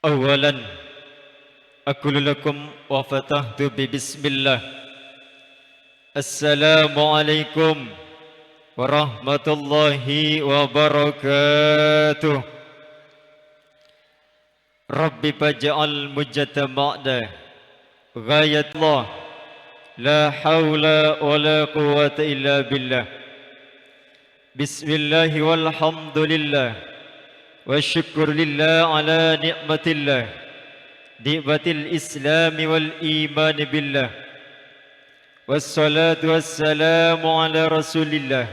أولا أقول لكم وفتحت ببسم الله. السلام عليكم ورحمة الله وبركاته. ربي فاجعل مجتمعنا غاية الله، لا حول ولا قوة إلا بالله. بسم الله والحمد لله والشكر لله على نعمة الله، نعمة الإسلام والإيمان بالله، والصلاة والسلام على رسول الله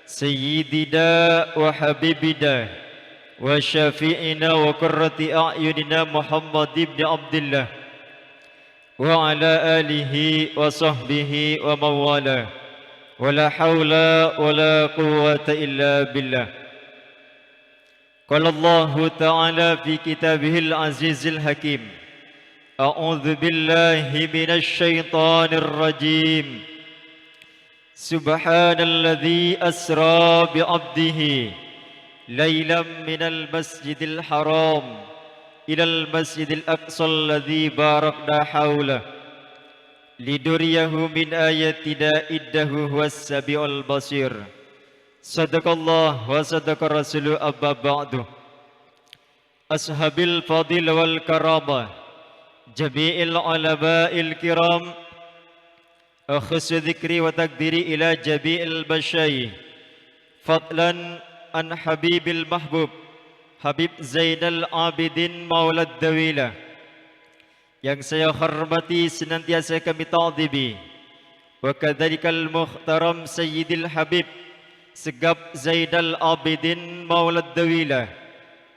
سيدنا وحبيبنا وشفيعنا وقرة أعيننا محمد بن عبد الله وعلى آله وصحبه ومن والاه، ولا حول ولا قوة إلا بالله. قال الله تعالى في كتابه العزيز الحكيم: أعوذ بالله من الشيطان الرجيم. سبحان الذي أسرى بعبده ليلا من المسجد الحرام إلى المسجد الأقصى الذي باركنا حوله لنريه من آياتنا إنه هو السميع البصير. صدق الله وصدق الرسول. أما بعد، أصحاب الفضل والكرامة، جميع العلماء الكرام، أخص ذكري وتقديري إلى جميع المشايخ، فضلا عن حبيب المحبوب Habib Zainal Abidin Maulad Dawila, yang saya hormati senantiasa kami ta'dhibi, wa kadzalikal muhtaram Sayyidil Habib Segap Zainal Abidin Maulad Dawila,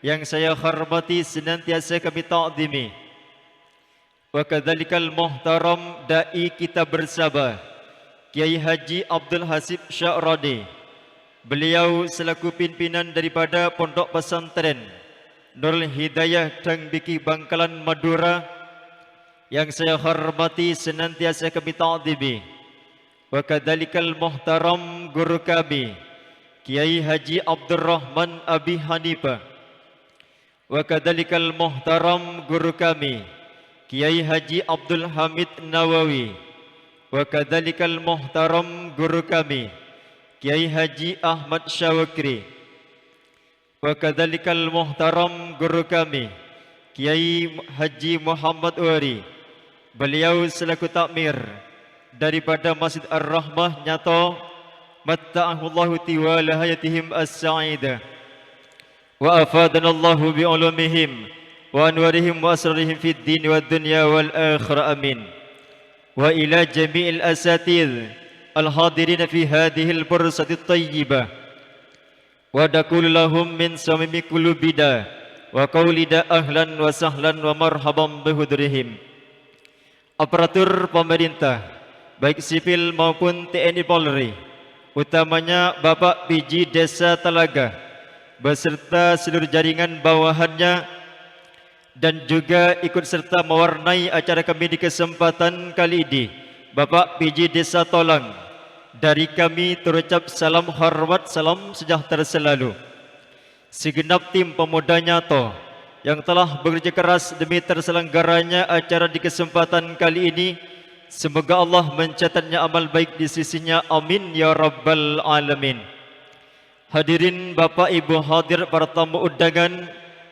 yang saya hormati senantiasa kami ta'dhimi, wa kadzalikal muhtaram dai kita bersama Kiai Haji Abdul Hasib Sya'rani. Beliau selaku pimpinan daripada Pondok Pesantren Nurul Hidayah Dangbiki Bangkalan Madura, yang saya hormati senantiasa kami ta'dhibi, wa kadzalikal muhtaram guru kami Kiai Haji Abdurrahman Abi Hanifah, wa kadzalikal muhtaram guru kami Kiai Haji Abdul Hamid Nawawi, wa kadzalikal muhtaram guru kami Kiai Haji Ahmad Syawakri, wa kadzalikal muhtaram guru kami Kiai Haji Muhammad Wari. Beliau selaku takmir daripada Masjid Ar-Rahmah Nyato, matta'ahullahu tiwala hayatihim as-sa'idah, wa afadanallahu bi'ulumihim wa anwarihim wa asrarihim fid din wad dunya wal akhirah, amin. Wa ila jami'il asatidh al-hadirin fi hadhil fursati at-tayyibah, wa naqulu lahum min samimi qulubina wa qaulina ahlan wa sahlan wa marhaban bihudrihim. Aparatur pemerintah baik sipil maupun TNI Polri, utamanya Bapak PJ Desa Talaga beserta seluruh jaringan bawahannya, dan juga ikut serta mewarnai acara kami di kesempatan kali ini Bapak PJ Desa Tolang. Dari kami terucap salam hormat, salam sejahtera selalu. Segenap tim pemuda Nyato yang telah bekerja keras demi terselenggaranya acara di kesempatan kali ini, semoga Allah mencatatnya amal baik di sisinya, amin ya rabbal alamin. Hadirin Bapak Ibu hadir para tamu undangan,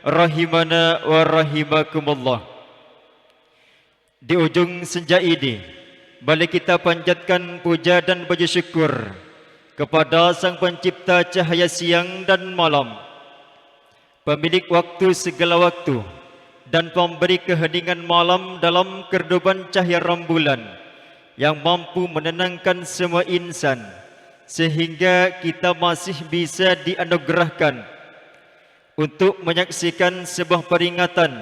rahimana wa rahimakumullah. Di ujung senja ini, mari kita panjatkan puja dan puji syukur kepada Sang Pencipta cahaya siang dan malam, pemilik waktu segala waktu, dan pemberi keheningan malam dalam kehidupan cahaya rembulan, yang mampu menenangkan semua insan, sehingga kita masih bisa dianugerahkan untuk menyaksikan sebuah peringatan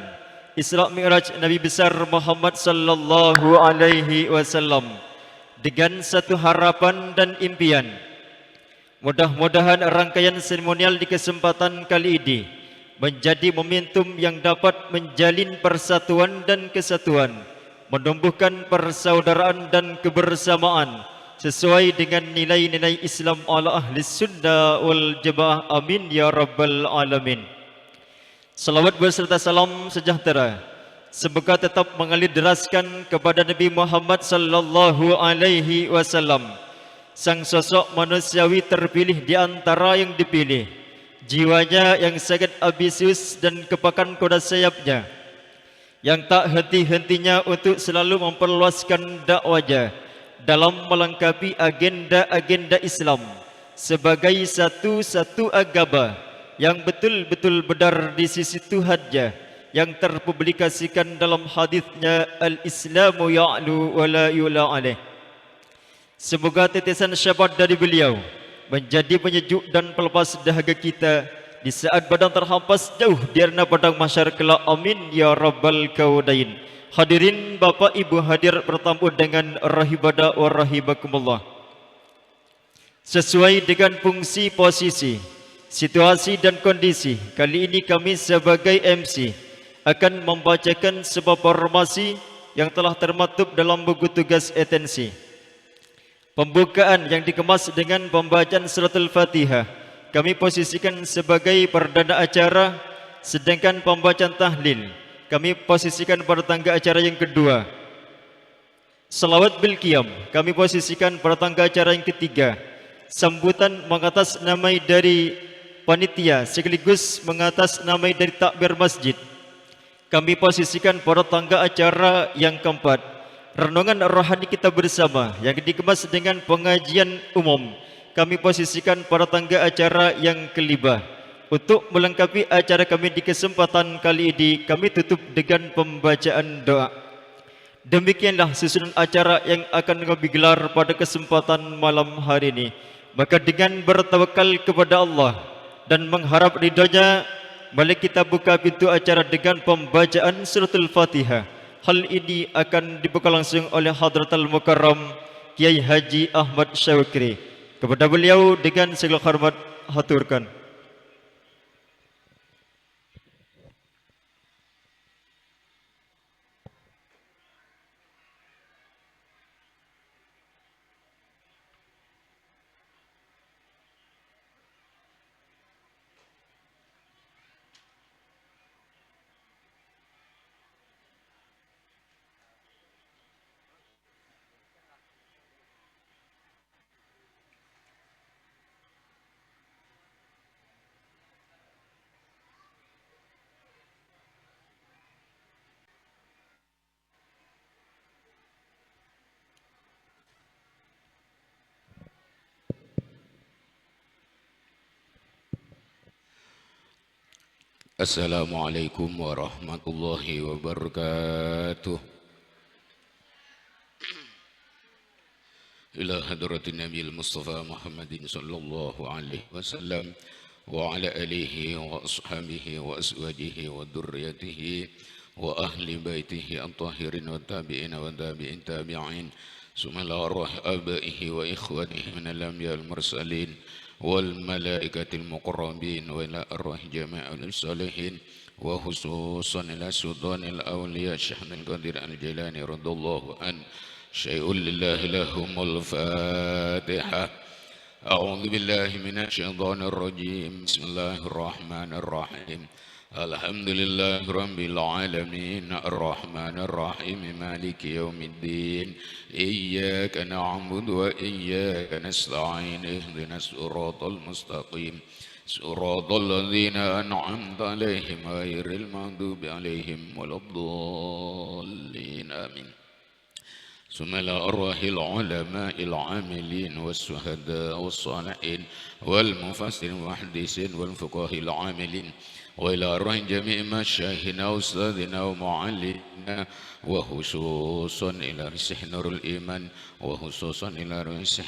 Isra Mi'raj Nabi besar Muhammad sallallahu alaihi wasallam dengan satu harapan dan impian. Mudah-mudahan rangkaian seremonial di kesempatan kali ini menjadi momentum yang dapat menjalin persatuan dan kesatuan, menumbuhkan persaudaraan dan kebersamaan sesuai dengan nilai-nilai Islam ala ahli sunnah wal jamaah, amin ya rabbal alamin. Salawat beserta salam sejahtera semoga tetap mengalir deraskan kepada Nabi Muhammad sallallahu alaihi wasallam, sang sosok manusiawi terpilih di antara yang dipilih. Jiwanya yang sangat ambisius dan kepakan kuda sayapnya yang tak henti-hentinya untuk selalu memperluaskan dakwahnya dalam melengkapi agenda-agenda Islam sebagai satu-satu agama yang betul-betul benar di sisi Tuhannya, yang terpublikasikan dalam hadisnya Al-Islamu ya'lu wa la yu'la alaih. Semoga titisan syafaat dari beliau menjadi penyejuk dan pelepas dahaga kita di saat badan terhampas jauh di arena padang mahsyar kelak. Amin ya rabbal kaunain. Hadirin Bapak Ibu hadir bertamu dengan rahibada wa rahibakumullah. Sesuai dengan fungsi, posisi, situasi dan kondisi, kali ini kami sebagai MC akan membacakan sebuah formasi yang telah termaktub dalam buku tugas atensi. Pembukaan yang dikemas dengan pembacaan suratul Fatihah kami posisikan sebagai perdana acara, sedangkan pembacaan tahlil kami posisikan pada tangga acara yang kedua. Salawat bil qiyam kami posisikan pada tangga acara yang ketiga. Sambutan mengatasnamai dari panitia sekaligus mengatasnamai dari takbir masjid kami posisikan pada tangga acara yang keempat. Renungan rohani kita bersama yang dikemas dengan pengajian umum kami posisikan pada tangga acara yang kelima. Untuk melengkapi acara kami di kesempatan kali ini, kami tutup dengan pembacaan doa. Demikianlah susunan acara yang akan kami gelar pada kesempatan malam hari ini. Maka dengan bertawakal kepada Allah dan mengharap ridhonya, mari kita buka pintu acara dengan pembacaan suratul Fatihah. Hal ini akan dibuka langsung oleh Hadratul Mukarram Kiai Haji Ahmad Syawakri. Kepada beliau dengan segala hormat haturkan. Assalamualaikum warahmatullahi wabarakatuh. Ila hadratin Nabi Mustafa Muhammadin sallallahu alaihi wasallam wa ala alihi wa ashabihi wa azwajihi wa dhurriyyatihi wa ahli baitihi at-tahirin wa tabi'in wa tabi'in tabi'in summa la arwah abaihi wa ikhwatihi min al-anbiya al-mursalin والملائكة المقربين وإلى أرواح جميع الصالحين وخصوصا إلى سلطان الأولياء الشيخ القادر الجيلاني رضي الله عنه. شيء لله لهم الفاتحة. أعوذ بالله من الشيطان الرجيم. بسم الله الرحمن الرحيم. الحمد لله رب العالمين الرحمن الرحيم مالك يوم الدين إياك نعبد وإياك نستعين اهدنا الصراط المستقيم صراط الذين أنعمت عليهم غير المغضوب عليهم ولا الضالين آمين. ثم إلى أرواح العلماء العاملين والشهداء والصالحين والمفسرين والمحدثين والفقهاء العاملين وإلى أرواح جميع مشايخنا وأستاذنا ومعلمنا وخصوصا إلى رسح نور الإيمان وخصوصا إلى رسح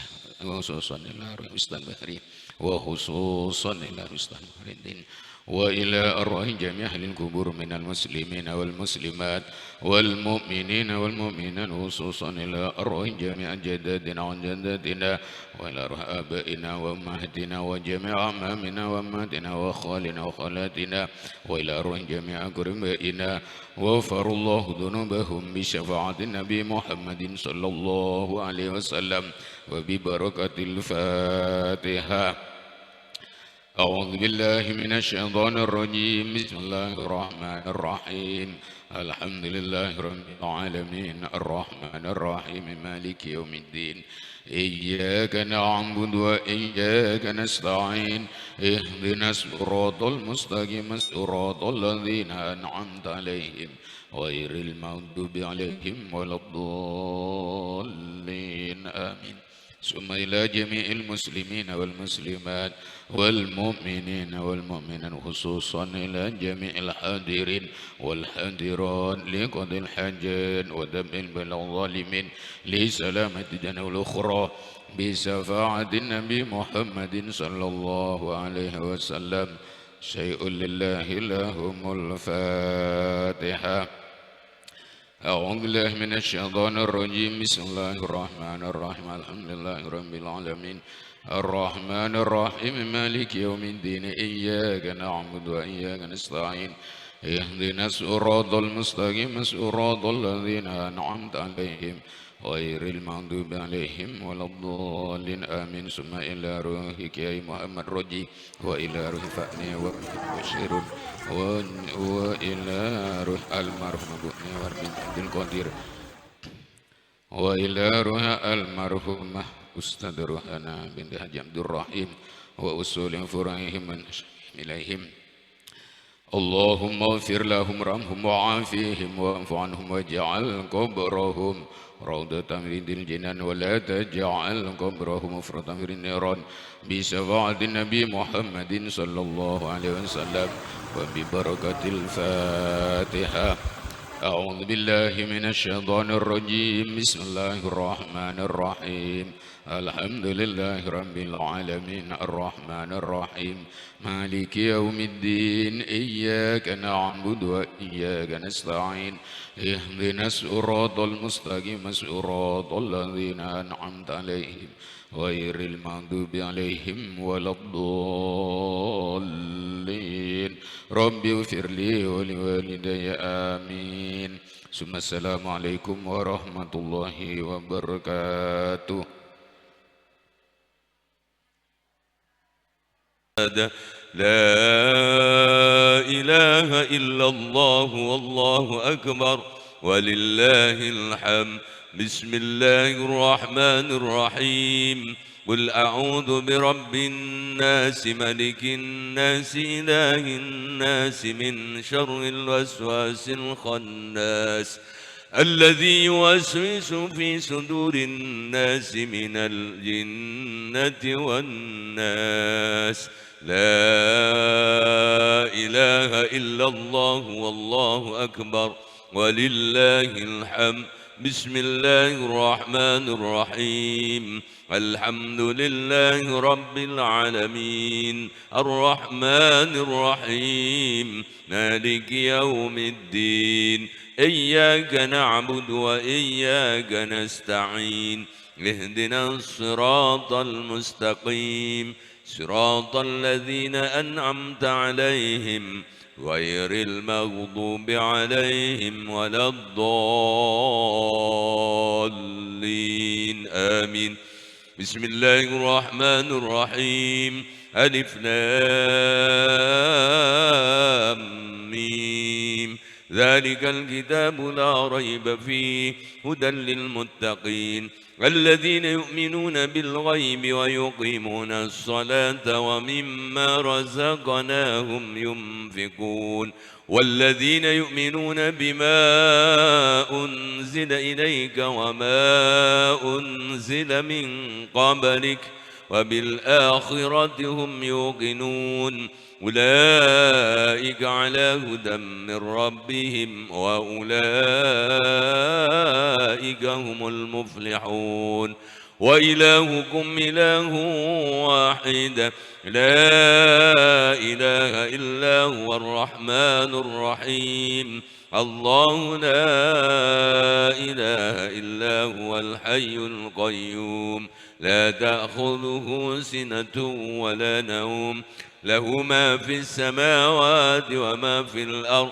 أستاذ بهري وخصوصا إلى أستاذ بهر الدين وإلى أرواح جميع أهل القبور من المسلمين والمسلمات والمؤمنين والمؤمنات خصوصا إلى أرواح جميع جدادنا وجداتنا وإلى أرواح آبائنا وأمهاتنا وجميع أمامنا وأمهاتنا وخالنا وخالاتنا وإلى أرواح جميع أقربائنا وغفر الله ذنوبهم بشفاعة النبي محمد صلى الله عليه وسلم وببركة الفاتحة. أعوذ بالله من الشيطان الرجيم بسم الله الرحمن الرحيم الحمد لله رب العالمين الرحمن الرحيم مالك يوم الدين إياك نعبد وإياك نستعين اهدنا الصراط المستقيم صراط الذين أنعمت عليهم غير المغضوب عليهم ولا الضالين آمين ثم إلى جميع المسلمين والمسلمات والمؤمنين والمؤمنات خصوصا إلى جميع الحاضرين والحاضرات لقضاء الحاجات ودفع البلاء الظالمين لسلامة الدنيا والأخرى بشفاعة النبي محمد صلى الله عليه وسلم شيء لله لهم الفاتحة. أعوذ بالله من الشيطان الرجيم بسم الله الرحمن الرحيم الحمد لله رب العالمين الرحمن الرحيم مالك يوم الدين إياك نعبد وإياك نستعين اهدنا الصراط المستقيم صراط الذين أنعمت عليهم غير المغضوب عليهم ولا الضالين آمين ثم إلى روحك يا محمد رجي وإلى روح فأني وبشير وإلى روح المرحوم بني وبنت عبد القدير وإلى روح المرحومة أستاذ روحنا بنت حاج عبد الرحيم وأصول فرعهم من إليهم اللهم اغفر لهم وارحمهم وعافيهم واعف عنهم واجعل قبرهم روضة من رياض الجنان ولا تجعل قبرهم مفرطا في النيران بشفاعة النبي محمد صلى الله عليه وسلم وببركة الفاتحة. أعوذ بالله من الشيطان الرجيم بسم الله الرحمن الرحيم الحمد لله رب العالمين الرحمن الرحيم مالك يوم الدين إياك نعبد وإياك نستعين اهدنا الصراط المستقيم صراط الذين أنعمت عليهم غير المغضوب عليهم ولا الضالين رب اغفر لي ولوالدي آمين ثم السلام عليكم ورحمة الله وبركاته. لا إله إلا الله والله أكبر ولله الحمد. بسم الله الرحمن الرحيم قل أعوذ برب الناس ملك الناس إله الناس من شر الوسواس الخناس الذي يوسوس في صدور الناس من الجنة والناس. لا إله إلا الله والله أكبر ولله الحمد. بسم الله الرحمن الرحيم الحمد لله رب العالمين الرحمن الرحيم مالك يوم الدين إياك نعبد وإياك نستعين اهدنا الصراط المستقيم صراط الذين أنعمت عليهم غير المغضوب عليهم ولا الضالين آمين. بسم الله الرحمن الرحيم ألف لام ميم ذلك الكتاب لا ريب فيه هدى للمتقين الذين يؤمنون بالغيب ويقيمون الصلاة ومما رزقناهم ينفقون والذين يؤمنون بما أنزل إليك وما أنزل من قبلك وبالآخرة هم يوقنون أولئك على هدى من ربهم وأولئك هم المفلحون. وإلهكم إله واحد لا إله إلا هو الرحمن الرحيم الله لا إله إلا هو الحي القيوم لا تأخذه سنة ولا نوم له ما في السماوات وما في الأرض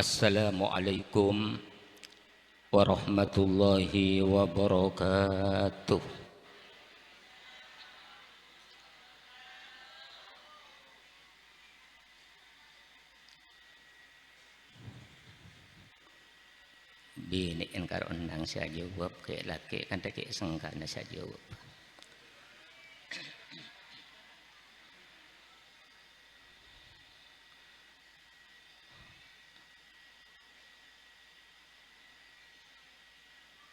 Assalamualaikum warahmatullahi wabarakatuh. Bini engkar undang saya jawab ke laki kan tak sengkana saya jawab.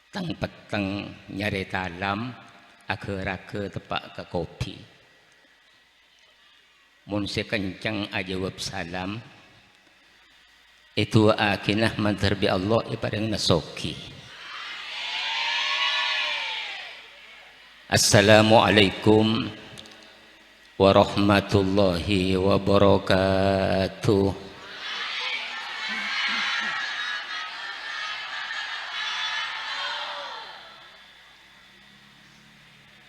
Tang peteng nyari talam ake-rake tepak ke kopi. Mun sekencang ajawab salam itu akinah mantarbi Allah iparang nasoki. Assalamualaikum warahmatullahi wabarakatuh.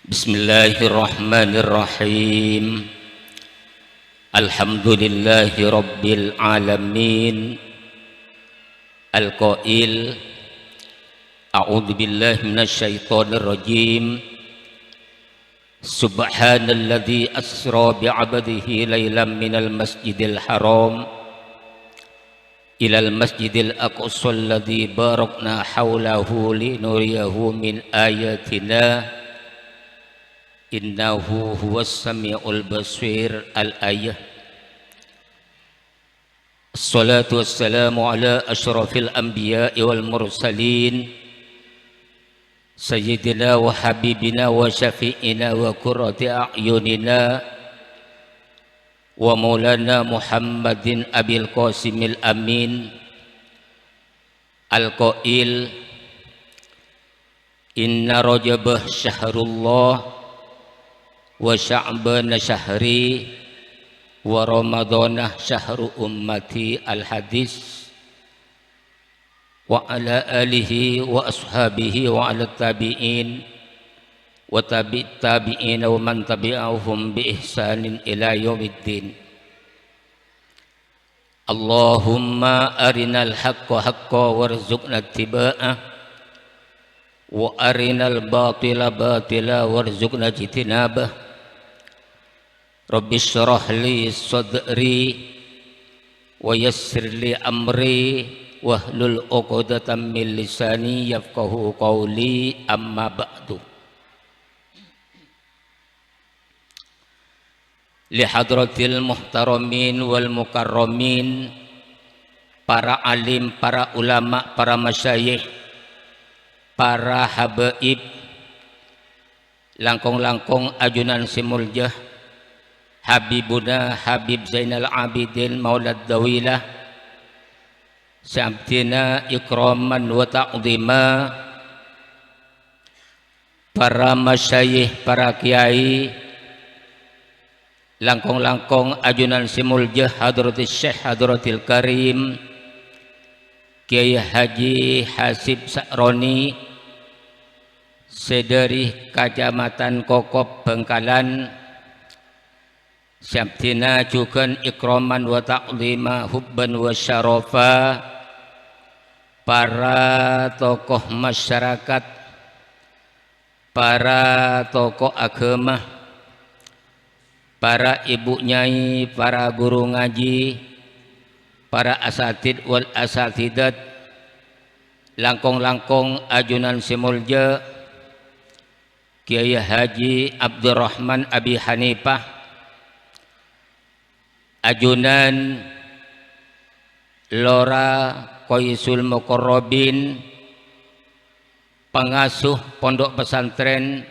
Bismillahirrahmanirrahim. Alhamdulillahi rabbil alamin. Al-Qail A'udzu billahi minasyaitonir rajim. Subhanalladzi asra bi'abdihi lailan minal masjidil haram ilal masjidil aqsa alladzi barakna haulahu linuriyahu min ayatina innahu huwas samiul basir. Al-ayah. Assalatu wassalamu ala asyrafil anbiya'i wal mursalin sayyidina wa habibina wa syafi'ina wa qurrati a'yunina wa maulana Muhammadin abil qasimil amin. Al-Qail inna rajabah syahrullah wa sya'ban syahri wa ramadhanah syahru ummati. Al-hadis. Wa ala alihi wa ashabihi wa ala tabi'in wa tabi'in wa man tabi'ahum bi ihsanin ila yaumiddin. Allahumma arinal haqqa haqqa warzuqna ittiba'ah wa arinal batila batila warzuqna ijtinabah. Rabbi syrah li sadri wa yassir li amri wahlul 'uqdatam min lisani yafqahu qawli. Amma ba'du. Li hadratil muhtaramin wal mukarramin, para alim, para ulama, para masyayikh, para habaib, langkong-langkong ajunan simuljah Habibuna Habib Zainal Abidin Maulad Dawilah Syabtina ikraman wa ta'zima, para masyayikh, para kiai, langkong-langkong ajunan simuljah Hadratis Syekh Hadratil Karim Kiai Haji Hasib Sakroni sedari Kecamatan Kokop Bengkalan. Syabtina juga ikraman wa ta'zima hubban wa syarafa, para tokoh masyarakat, para tokoh agama, para ibu nyai, para guru ngaji, para asatid wal asatidat, langkong-langkong ajunan simulja Kiai Haji Abdurrahman Abi Hanifah, ajunan Lora Qaisul Muqarrabin, pengasuh pondok pesantren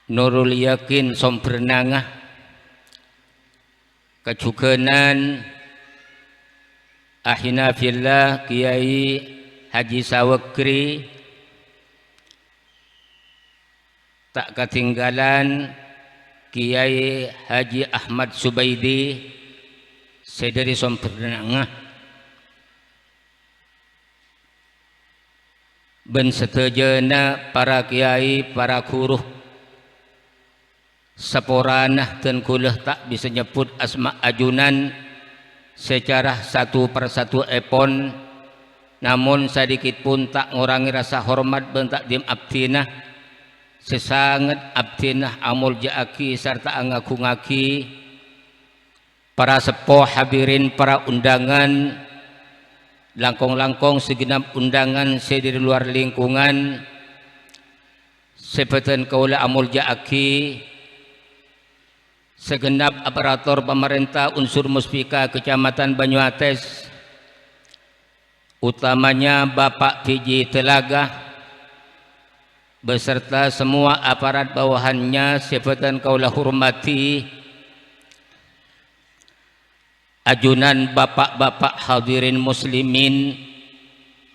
Nurul Yakin Sombernangah, kejugenan Ahina Fillah Kiai Haji Sawekri, tak ketinggalan Kiai Haji Ahmad Subaidi sedari Sombernangah, ben setejana para kiai, para guru saporanah dan kulah tak bisa nyebut asma ajunan secara satu persatu epon, namun sedikit pun tak ngurangi rasa hormat ben takdim abdinah sesangat abdinah amul jaaki serta angakungaki para sepuh hadirin, para undangan, langkong-langkong segenap undangan sediri luar lingkungan sepetan kaula amul jaaki, segenap aparatur pemerintah unsur muspika Kecamatan Banyuates, utamanya Bapak PJ Telaga beserta semua aparat bawahannya sepetan kaula hormati, ajunan bapak-bapak hadirin muslimin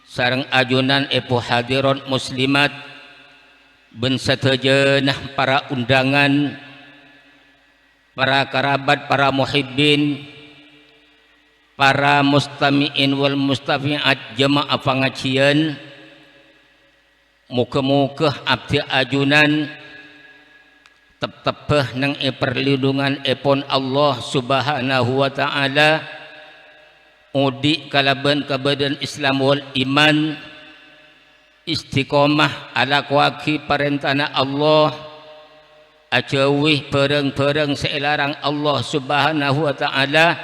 sareng ajunan epo hadiron muslimat ben satejeunah para undangan, para kerabat, para muhibbin, para mustami'in wal mustafi'at jemaah pangajian, muka-muka abdi ajunan tep-tepeh nang perlindungan epon Allah subhanahu wa ta'ala, udi kalaban kabadan Islam wal iman, istiqomah ala kuaki perintahna Allah, ajawih pereng-pereng selarang Allah subhanahu wa ta'ala,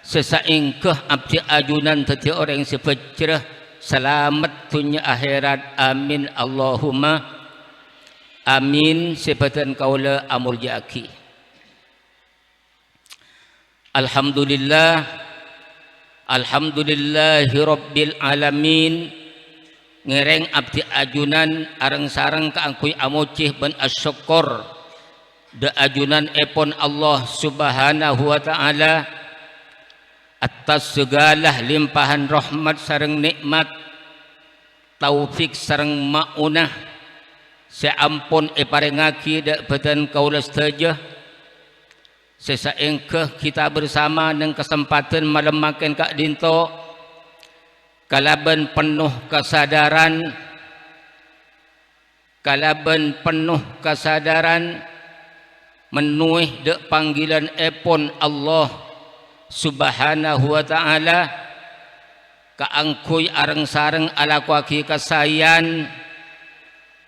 sesaingkah abdi ajunan teti orang sepecrah selamat dunia akhirat, amin Allahumma amin. Sebatan kaula amul jaki, alhamdulillah, alhamdulillahi rabbil alamin. Ngereng abdi ajunan areng sareng kaangkuy amucih ben asyukur de ajunan epon Allah subhanahu wa ta'ala atas segala limpahan rahmat sareng nikmat, taufik sareng maunah seampun parengaki de beten kaula sedaya sesaengkeh kita bersama nang kesempatan malam makan kak dinto kalaban penuh kesadaran, kalaban penuh kesadaran menuih de panggilan epon Allah subhanahu wa ta'ala, kaangkuy areng sareng ala kuaki kasayan,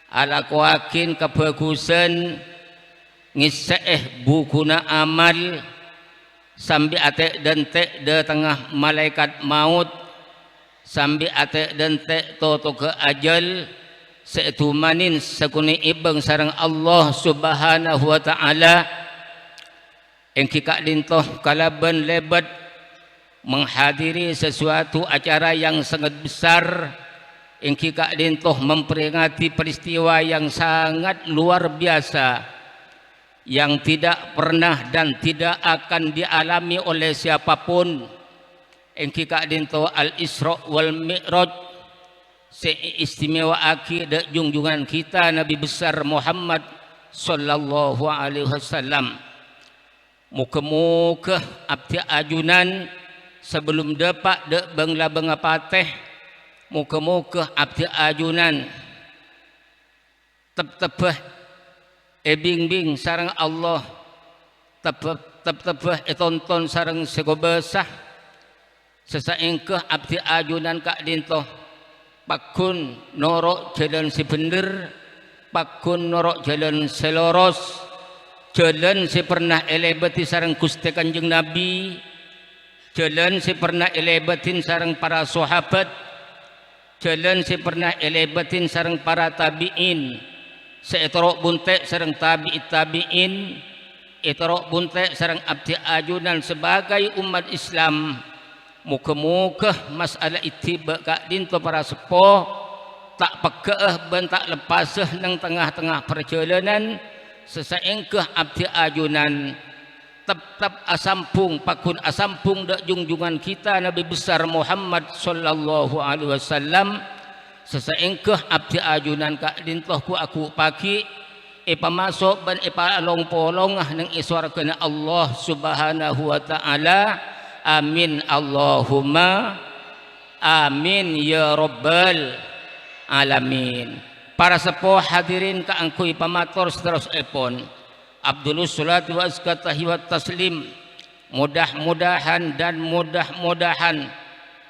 ala kuakin kebagusan, ngiseeh bukuna amal sambil atek dan tek de tengah malaikat maut, sambil atek dan tek toto ke ajal setumanin sekuni ibang sarang Allah subhanahu wa ta'ala, engki kak dintoh kalaban lebat menghadiri sesuatu acara yang sangat besar, engki kak dintoh memperingati peristiwa yang sangat luar biasa yang tidak pernah dan tidak akan dialami oleh siapapun, engki kak dinto al-Isra wal Mi'raj, seistimewa aki de junjungan kita Nabi besar Muhammad sallallahu alaihi wasallam. Muka-muka abdi ajunan sebelum depak de bangla bangapateh, muka-muka abdi ajunan tep-tepeh ebing-bing sareng Allah, tep-tepeh etonton sareng segobesah sesaengkeh abdi ajunan kak dintoh pakun norok jalan si bener, pakun norok jalan seloros, jalan si pernah elebati sareng Gusti Kanjeng Nabi, jalan si pernah elebatin sareng para sahabat, jalan si pernah elebatin sareng para tabi'in, seetorok buntek sareng tabi'it tabi'in, etorok buntek sareng abdi ajunan sebagai umat Islam. Muka-muka masalah itiba kak dinto para sepuh tak pekeeh ben tak lepaseh nang tengah-tengah perjalanan sesaengkeh abdi ajunan tetap asampung pakun asampung dak junjungan kita Nabi besar Muhammad sallallahu alaihi wasallam, sesaengkeh abdi ajunan kak dintoh ku aku pagi pamasok ban along polongah nang iswarkeun Allah subhanahu wa ta'ala, amin Allahumma amin ya rabbal alamin. Para sepuh hadirin kaangkuy pamator seterus epon Abdulus salat wa azkatahi wa taslim mudah-mudahan dan mudah-mudahan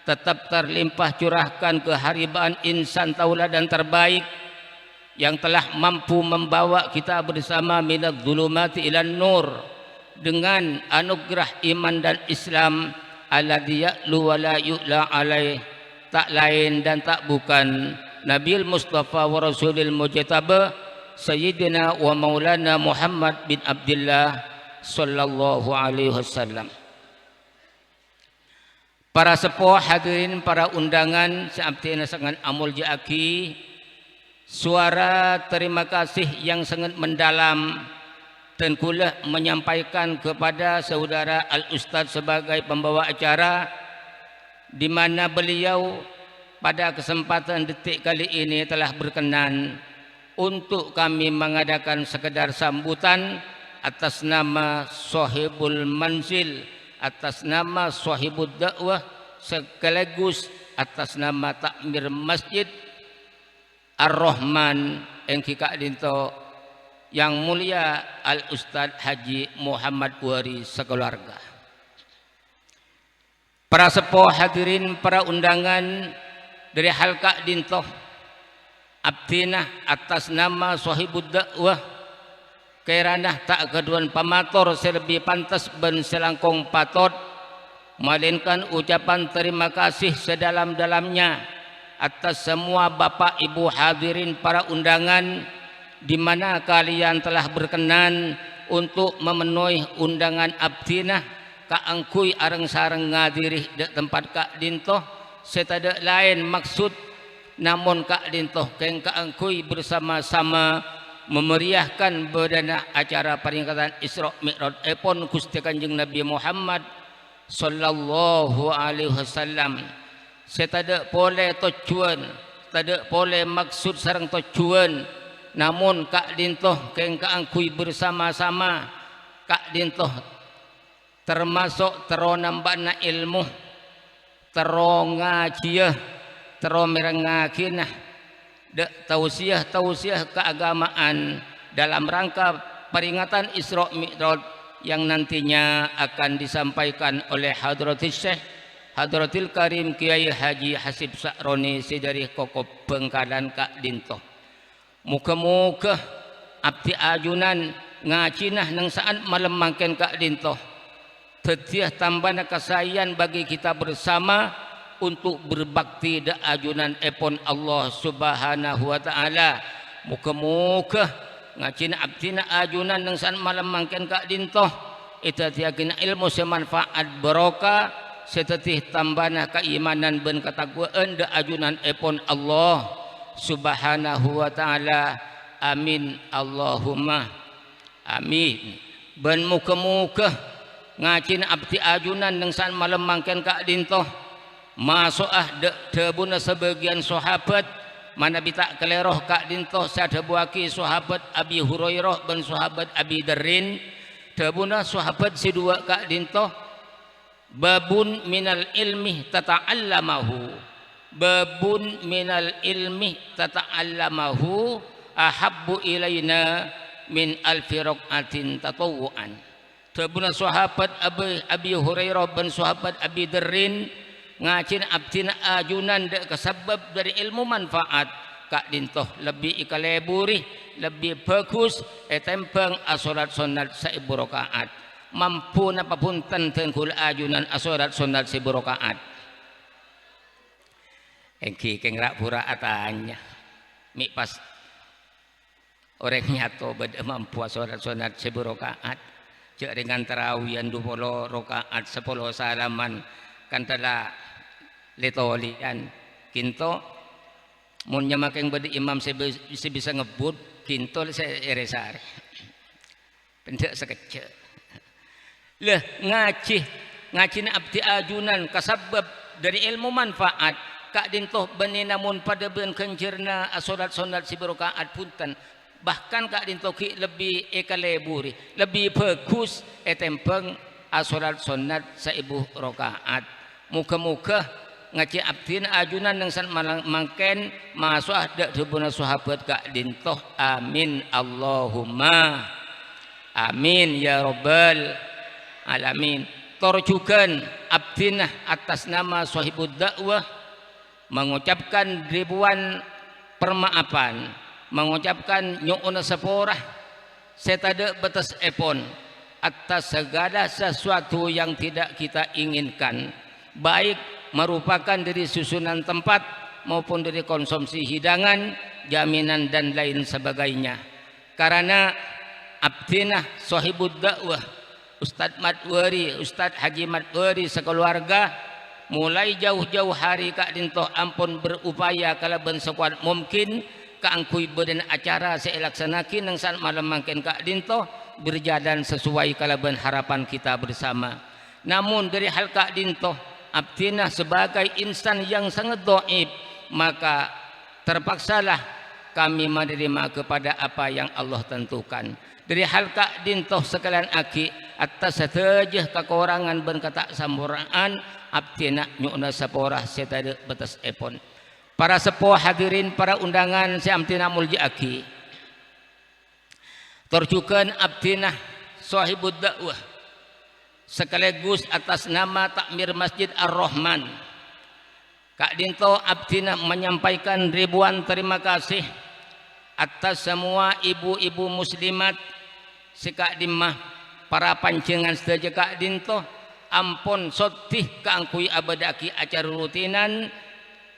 tetap terlimpah curahkan keharibaan insan tauladan terbaik yang telah mampu membawa kita bersama minadz zulumati ilan nur dengan anugerah iman dan Islam alladzi ya'lu wa la yu'la alaih, tak lain dan tak bukan Nabil Mustafa wa Rasulil Mujtaba Sayyidina wa Maulana Muhammad bin Abdullah sallallahu alaihi wasallam. Para sepuh hadirin, para undangan seabtina sangat amul jaaki, suara terima kasih yang sangat mendalam dan kula menyampaikan kepada saudara Al-Ustaz sebagai pembawa acara, di mana beliau pada kesempatan detik kali ini telah berkenan untuk kami mengadakan sekedar sambutan atas nama Sahibul Manzil, atas nama Sahibud Dakwah, sekaligus atas nama Takmir Masjid Ar-Rahman engki Kak Dinto yang mulia Al-Ustaz Haji Muhammad Wari sekeluarga. Para sepuh hadirin, para undangan dari Halqa Dinto, abdinah atas nama Sahibud Dakwah kerana tak keduan pamator serbi pantas ben selangkong patot, melainkan ucapan terima kasih sedalam-dalamnya atas semua bapak ibu hadirin para undangan, di mana kalian telah berkenan untuk memenuhi undangan abdinah kaangkui areng sareng ngadirih di tempat Kak Dinto. Setada lain maksud namun Kak Dinto keng kaangkui bersama-sama memeriahkan berdana acara peringatan Isra Mi'raj epon Gusti Kanjeng Nabi Muhammad sallallahu alaihi wasallam. Setada boleh tujuan, tak boleh maksud sareng tujuan, namun Kak Dinto keng kaangkui bersama-sama. Kak Dinto termasuk tero nambahna ilmu, tero ngajiah, tero merengakinah dek tausiah keagamaan dalam rangka peringatan Isra Mi'raj yang nantinya akan disampaikan oleh Hadratil Syekh Hadratil Karim Kiai Haji Hasib Sa'roni Sidari Kokop Bengkalan Kak Dinto. Muka-muka abdi ajunan ngacinah nang saat malam mangken Kak Dinto tetiah tambana kasayan bagi kita bersama untuk berbakti da ajunan epon Allah Subhanahu wa taala. Muka-muka ngacina abdina ajunan nang san malam mangken Kak Dinto ita tiagina ilmu semanfaat barokah setetih tambana keimanan ben katakwaan da ajunan epon Allah Subhanahu wa taala. Amin Allahumma amin. Ben muka-muka ngacina abdi ajunan nang san malam mangken Kak Dinto masuk debuna sebagian sahabat mana bita keleroh Kak Dinto sada buaki sahabat Abi Hurairah dan sahabat Abi Darrin debuna sahabat si dua Kak Dinto babun minal ilmi tata'allamahu, babun minal ilmi tata'allamahu ahabbu ilaina min alfi raqatin tatawuan. Debuna sahabat Abi Hurairah dan sahabat Abi Darrin ngacin abdina ajunan dek kesebab dari ilmu manfaat Kak Dinto lebih ikaleburi lebih bagus etempeng asolat sunat saibu rakaat mampu napa punten tengkul ajunan asolat sunat saibu rakaat engki keng rak pura atanya mi pas orang nyato beda mampu asolat sunat saibu rakaat cek dengan tarawihan 20 rakaat 10 salaman kan telah letolian kinto mun nyamakeng bade imam bisa ngebut kinto saya eresar pendak sekecil leh ngacina abdi ajunan kasabab dari ilmu manfaat Kak Dinto bani namun pada ben kenjerna asolat sunat si berakaat punten bahkan Kak Dinto ki lebih ekaleburi lebih bagus etempeng asolat sunat saibu rakaat. Muka-muka ngaci abdin ajunan yang san mangken masuk ada debuna sahabat Kak Dinto. Amin Allahumma amin ya rabbal alamin. torjukan abdinah atas nama sahibud dakwah mengucapkan ribuan permaafan, mengucapkan nyu'una saporah setada batas epon atas segala sesuatu yang tidak kita inginkan, baik merupakan dari susunan tempat maupun dari konsumsi hidangan, jaminan dan lain sebagainya. Karena abdinah sahibud dakwah Ustadz Matwari, Ustadz Haji Matwari sekeluarga mulai jauh-jauh hari kak dintoh ampun berupaya kalaban sekuat mungkin kaangkui badan acara saya laksanakin nang saat malam makin kak dintoh berjalan sesuai kalaban harapan kita bersama. Namun dari hal kak dintoh abdinah sebagai insan yang sangat dhaif, maka terpaksalah kami menerima kepada apa yang Allah tentukan. Dari hal kak dintoh sekalian aki atas saja kekurangan berkata sampurnaan abdina nyuna saporah setada batas epon. Para sepuh hadirin, para undangan si abdina mulji aki terjukan abdina sahibud dakwah sekaligus atas nama takmir Masjid Ar-Rahman. Kak dintoh abdina menyampaikan ribuan terima kasih atas semua ibu-ibu muslimat sekak dimah para pancengan saja kak dintoh ampun sotih kaangkui abadaki acara rutinan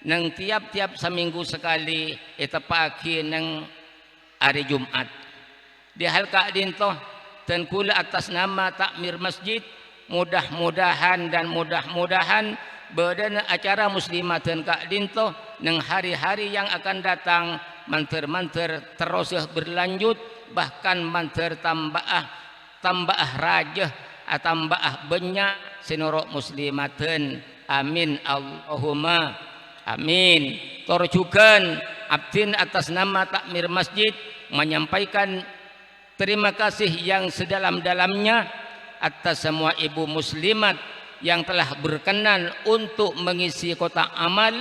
nang tiap-tiap seminggu sekali etapaki nang hari Jumat. Di hal kak dintoh dan kula atas nama takmir masjid mudah-mudahan badan acara muslimat dan kak dintoh nang hari-hari yang akan datang manter-manter terus berlanjut, bahkan manter tambah raja tambah banyak sinorok muslimaten. Amin Allahumma amin. Torjukan abdin atas nama takmir masjid menyampaikan terima kasih yang sedalam-dalamnya atas semua ibu muslimat yang telah berkenan untuk mengisi kotak amal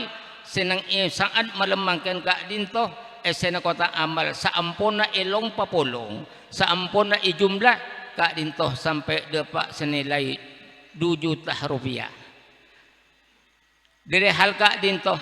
senang saat melemangkan kak dintoh esena kota amal saampuna elong papolong saampuna ijumlah kak dintoh sampai dapat senilai 2 juta rupiah. Dari hal kak dintoh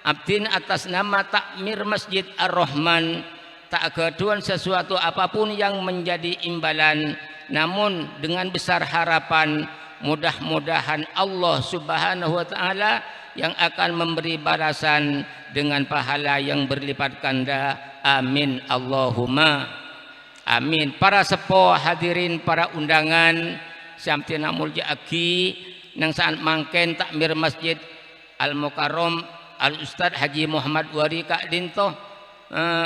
abdin atas nama takmir Masjid Ar-Rahman tak keduan sesuatu apapun yang menjadi imbalan, namun dengan besar harapan mudah-mudahan Allah Subhanahu wa taala yang akan memberi balasan dengan pahala yang berlipat ganda. Amin Allahumma amin. Para sepuh hadirin, para undangan samtina mulja aki nang saat mangken takmir Masjid Al-Mukarram Al-Ustadz Haji Muhammad Wari kak dintoh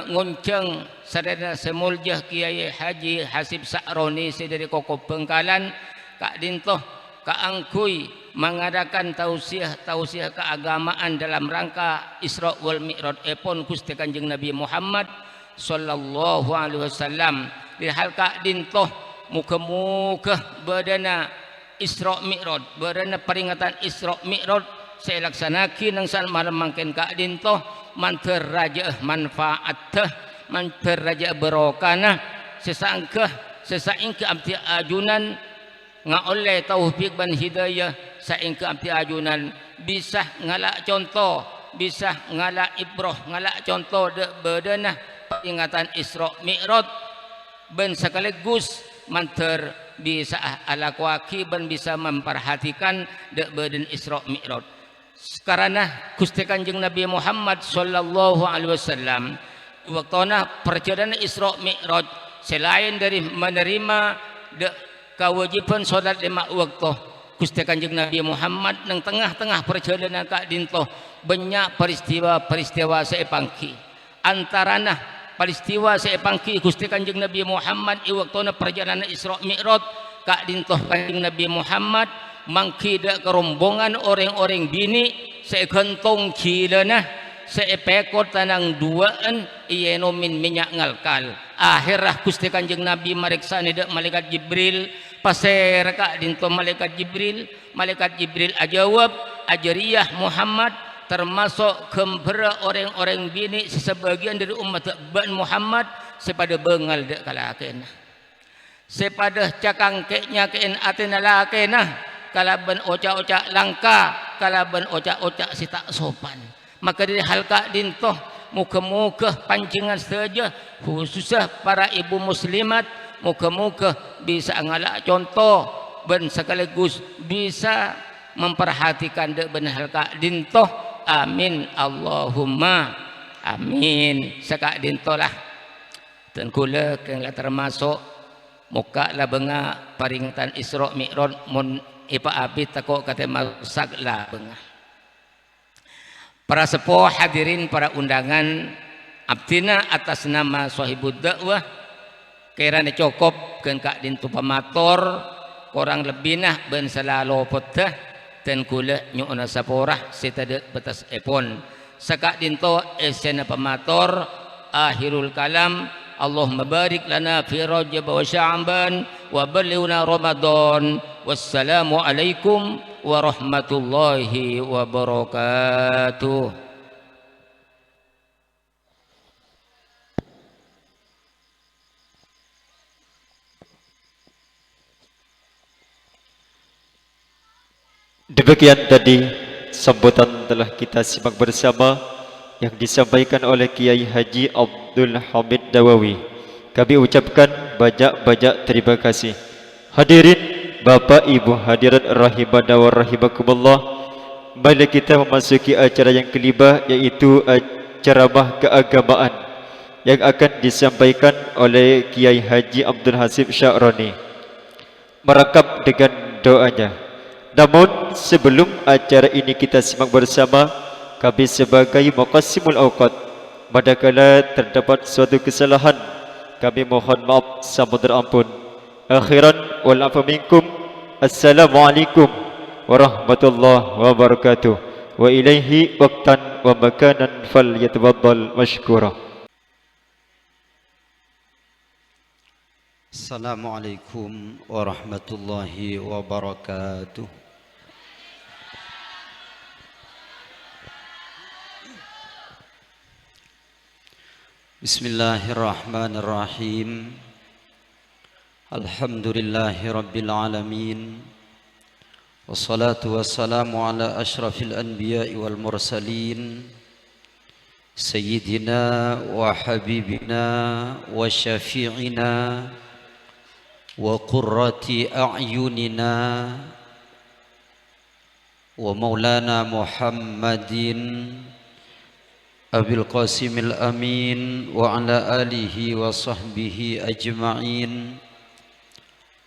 ngunceng sadada semuljah Kiai Haji Hasib Sa'roni dari Koko Bengkalan kak dintoh kaangkui mengadakan tausiah keagamaan dalam rangka Isra wal Mi'raj epon Gusti Kanjeng Nabi Muhammad sallallahu alaihi wasallam. Di hal kak dintoh muka-muka badana Isra Mi'raj, badana peringatan Isra Mi'raj saya laksanakan nang saat malam mangken kak dintoh manter raja manfaat manter raja berokana sesaingke abdi ajunan ngaoleh taufik ban hidayah saingke abdi ajunan bisa ngalak contoh, bisa ngalak ibroh, ngalak contoh de bedenah ingatan Isra Mi'raj ben sekaligus manter bisa ala kuaki ben bisa memperhatikan de beden Isra Mi'raj. Karena Gusti Kanjeng Nabi Muhammad sallallahu alaihi wasallam waktuna perjalanan Isra Mi'raj selain dari menerima kewajiban salat 5 waktu, Gusti Kanjeng Nabi Muhammad nang tengah-tengah perjalanan kak dintoh banyak peristiwa saepangki. Antarana peristiwa saepangki Gusti Kanjeng Nabi Muhammad i waktuna perjalanan Isra Mi'raj kak dintoh Kanjeng Nabi Muhammad mangkida kerombongan orang-orang bini segentong kilana seepekor tanang duaan iyenomin minyak ngalkal. Akhirah Gusti Kanjeng Nabi mariksa nida malaikat Jibril pasir kak dinto malaikat Jibril ajawab ajariyah Muhammad termasuk kembera orang-orang bini sebagian dari umat ban Muhammad sepada bengal dek kalaken sepada cakangkeknya kein atena lakena kalaban ocak-ocak langka, kalaban ocak-ocak si tak sopan. Maka dari halka dintoh muka-muka pancingan saja khususnya para ibu muslimat, muka-muka bisa ngalak contoh ben sekaligus bisa memperhatikan dek ben halka dintoh. Amin Allahumma amin. Sekak dintoh lah dan kula kena termasuk muka lah benga peringatan Isra Mi'raj mun ipa abi takok kata masak lah benga. Para sepuh hadirin, para undangan, abdina atas nama sahibud dakwah kirana cukup keun kak dintu pamator kurang lebih nah ben selalu potah dan kula nyuuna saporah sitada batas epon sekak dintu esena pamator akhirul kalam. Allahumma barik lana fi Rajab wa Sya'ban wa ballighna Ramadan. Wassalamu alaikum warahmatullahi wabarakatuh. Demikian tadi sambutan telah kita simak bersama yang disampaikan oleh Kiai Haji Abdul Hamid Dawawi. Kami ucapkan banyak-banyak terima kasih. Hadirin Bapak Ibu hadirat rahimana wa rahimakumullah, mari kita memasuki acara yang kelima, yaitu ceramah keagamaan yang akan disampaikan oleh Kiai Haji Abdul Hasib Sya'rani. Merakam dengan doanya. Namun sebelum acara ini kita simak bersama, kami sebagai muqassimul awqat, manakala terdapat suatu kesalahan, kami mohon maaf samudra ampun. Akhiran wal afu minkum. Assalamualaikum warahmatullahi wabarakatuh. Wa ilaihi waqtan wa makanan falyatafaddal mashkura. Assalamualaikum warahmatullahi wabarakatuh. Bismillahirrahmanirrahim. Alhamdulillahi rabbil alamin. Wassalatu wassalamu ala ashrafil anbiya'i wal mursalin, sayyidina wa habibina wa syafi'ina wa qurrati a'yunina wa maulana Muhammadin Abil Qasimil Amin wa ala alihi wa sahbihi ajma'in.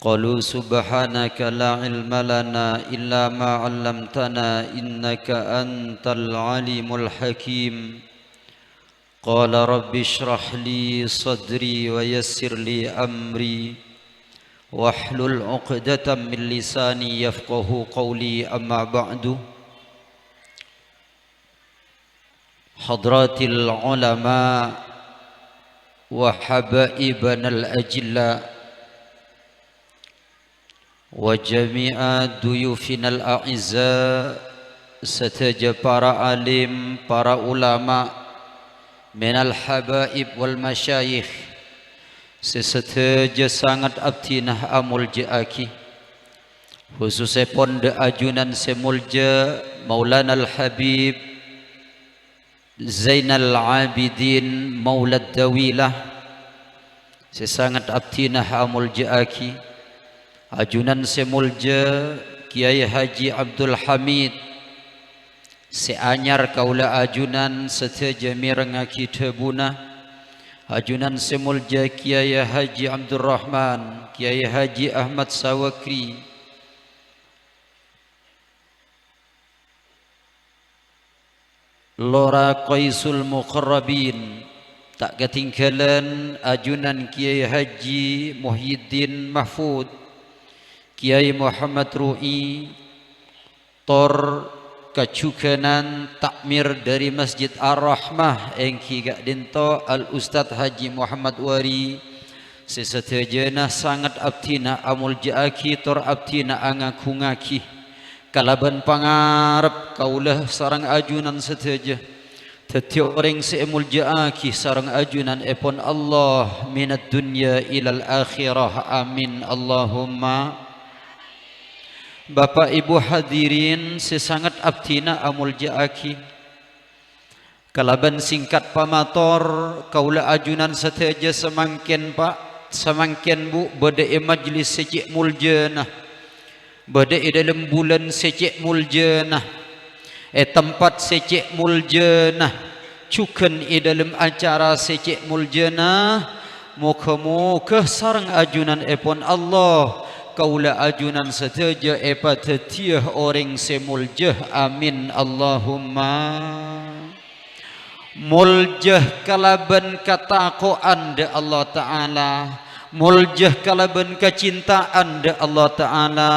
Qalu subhanaka la ilma lana illa ma 'allamtana innaka antal alimul hakim. Qala rabbi shrah li sadri wa yassir li amri wahlul 'uqdatam min lisani yafqahu qawli, amma ba'du. Hadratil ulama wa habaibanal ajilla wa jami'a duyufinal a'izza, serta para alim, para ulama, minal habaib wal masyayikh, serta sangat abtinah amul ja'aki, khususnya ponde ajunan semulja Maulana al-Habib Zainal Abidin Maulad Dawilah, sesangat abtinah amul ja'aki, ajunan semulja Kiai Haji Abdul Hamid, seanyar kaula ajunan seteja mirengaki tebuna, ajunan semulja Kiai Haji Abdul Rahman, Kiai Haji Ahmad Sawakri, Lora Qaisul Muqarrabin, tak ketinggalan ajunan Kiai Haji Muhyiddin Mahfud, Kiai Muhammad Ru'i, tor kacukanan takmir dari Masjid Ar-Rahmah engki gak dinto Al Ustaz Haji Muhammad Wari, sesetejana sangat abtina amul ja'aki tor abtina angakungaki. Kalaban pangarap kaulah sarang ajunan seteja, tetiap orang seemul ja'aki sarang ajunan epon Allah minat dunya ilal akhirah, amin Allahumma. Bapak Ibu hadirin sesangat abtina amul jaaki. Kalaban singkat pamator kaula ajunan sateja semangkin Pak, semangkin Bu bade majlis secik muljanah. Bade dalam bulan secik muljanah. Tempat secik muljanah. Cukan dalam acara secik muljanah. Moga-moga sarang ajunan epon Allah. Kaula ajunan sateja epa tetiah orang semuljah amin Allahumma. Muljah kalaban katakoan de Allah Ta'ala, muljah kalaban kecintaan de Allah Ta'ala,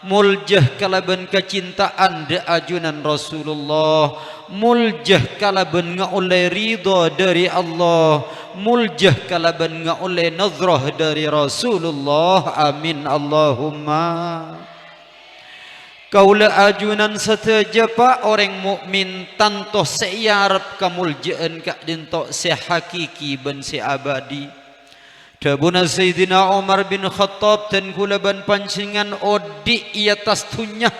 muljah kalaban kecintaan de ajunan Rasulullah, muljah kalaban ngoleh ridha dari Allah, muljah kalaban ngoleh nazrah dari Rasulullah amin Allahumma. Kaula ajunan sateja Pak orang mukmin tantoh seyarap kamuljaan kak dintok sehakiki ben seabadi. Tabuna Sayyidina Umar bin Khattab dan kula ban pancingan odi ia tas tunyah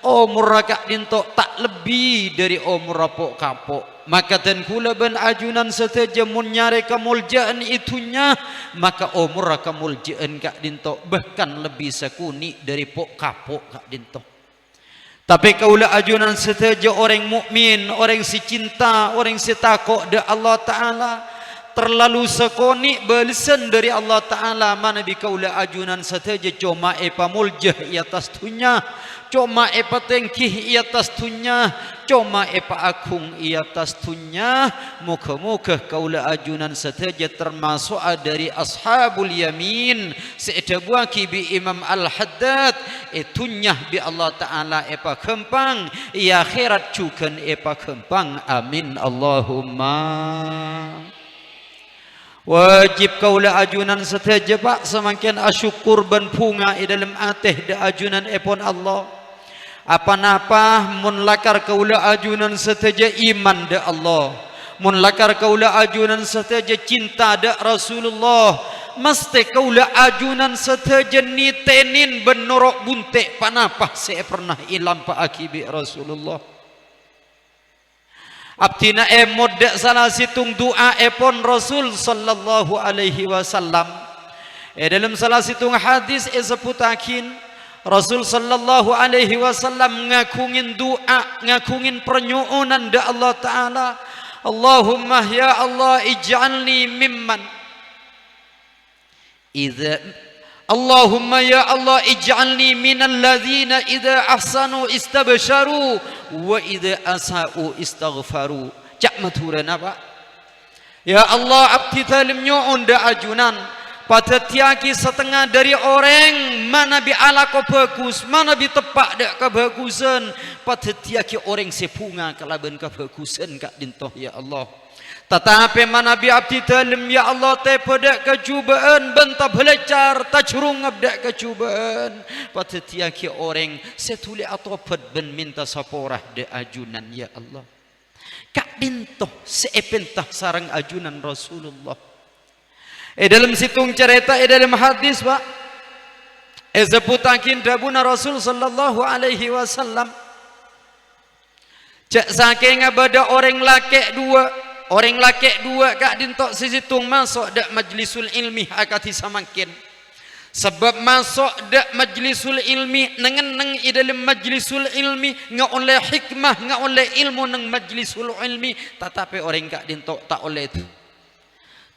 umur kak dintok tak lebih dari umur rapok kapok. Maka dan kula ban ajunan sateja mun nyare kamuljaan itunya maka umur kamuljaan kak dintok bahkan lebih sakuni dari pok kapok kak dintok. Tapi kaula ajunan sateja orang mukmin, orang si cinta, orang si takut dari Allah Ta'ala. Terlalu sekoni belisan dari Allah Ta'ala. Mana bi kaula ajunan sateja cuma epa muljah i atas dunia. Cuma epa tengkih i atas dunia. Cuma epa agung i atas dunia. Muka-muka kaula ajunan sateja termasuk dari ashabul yamin. Seedabuaki bi Imam Al-Haddad. Itunya bi Allah Ta'ala epa kempang. I akhirat cukan epa kempang. Amin Allahumma. Wajib kaula ajunan sateja Pak semakin asyukur ban punga i dalam ateh da ajunan epon Allah. Apa-apa mun lakar kaula ajunan sateja iman da Allah. Mun lakar kaula ajunan sateja cinta da Rasulullah. Mesti kaula ajunan sateja nitenin ben norok bunte panapa saya pernah ilam Pak akibi Rasulullah. Abtina emod dak salah situng doa epon Rasul sallallahu alaihi wasallam. Dalam salah situng hadis seputakin Rasul sallallahu alaihi wasallam ngakungin doa, ngakungin pernyuunan da Allah Ta'ala. Allahumma ya Allah ij'alni mimman Allahumma ya Allah ij'alni minal ladzina idza ahsanu istabsharu wa idza asa'u istaghfaru. Cak maturana Pak. Ya Allah abdi talim nyuun da ajunan pada tiaki setengah dari orang mana bi ala ko bagus, mana bi tepak dak kebagusan pada tiaki orang sepunga kalaban kebagusan kak dintoh ya Allah. Tetapi mana bi abdi dalam ya Allah te pada kecubaan bentah belajar tajrung abda kecubaan pada tiaki orang setuli atau ben minta saporah de ajunan ya Allah. Kak dintoh seepentah sarang ajunan Rasulullah. Dalam situng cerita dalam hadis Pak. Seputakin dabuna Rasul sallallahu alaihi wasallam. Cak saking abada orang laki dua. Orang laki dua kak dintok sisitung masuk dak majlisul ilmi akati samangkin. Sebab masuk dak majlisul ilmi neng i dalam majlisul ilmi nga oleh hikmah nga oleh ilmu neng majlisul ilmi tetapi orang kak dintok tak oleh itu.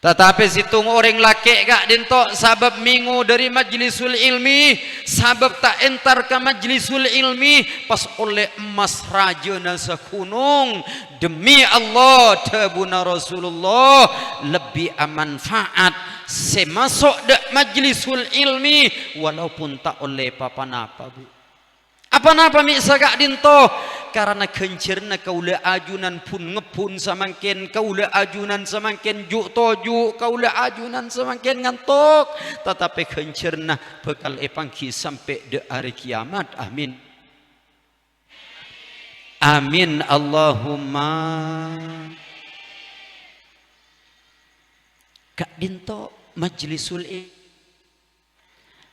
Tetapi situng orang laki kak dintok sabab minggu dari majlisul ilmi, sabab tak entar ke majlisul ilmi pas oleh emas raja nasa kunung demi Allah tabuna Rasulullah lebih amanfaat semasuk dak majlisul ilmi walaupun tak oleh apa-apa Bu. Apa-apa miksa kak dinto karena kencerna kaula ajunan pun ngepun samangken kaula ajunan samangken juk toju kaula ajunan samangken ngantuk tetapi kencerna bekal epangki sampai de hari kiamat amin amin Allahumma. Kak dinto majlisul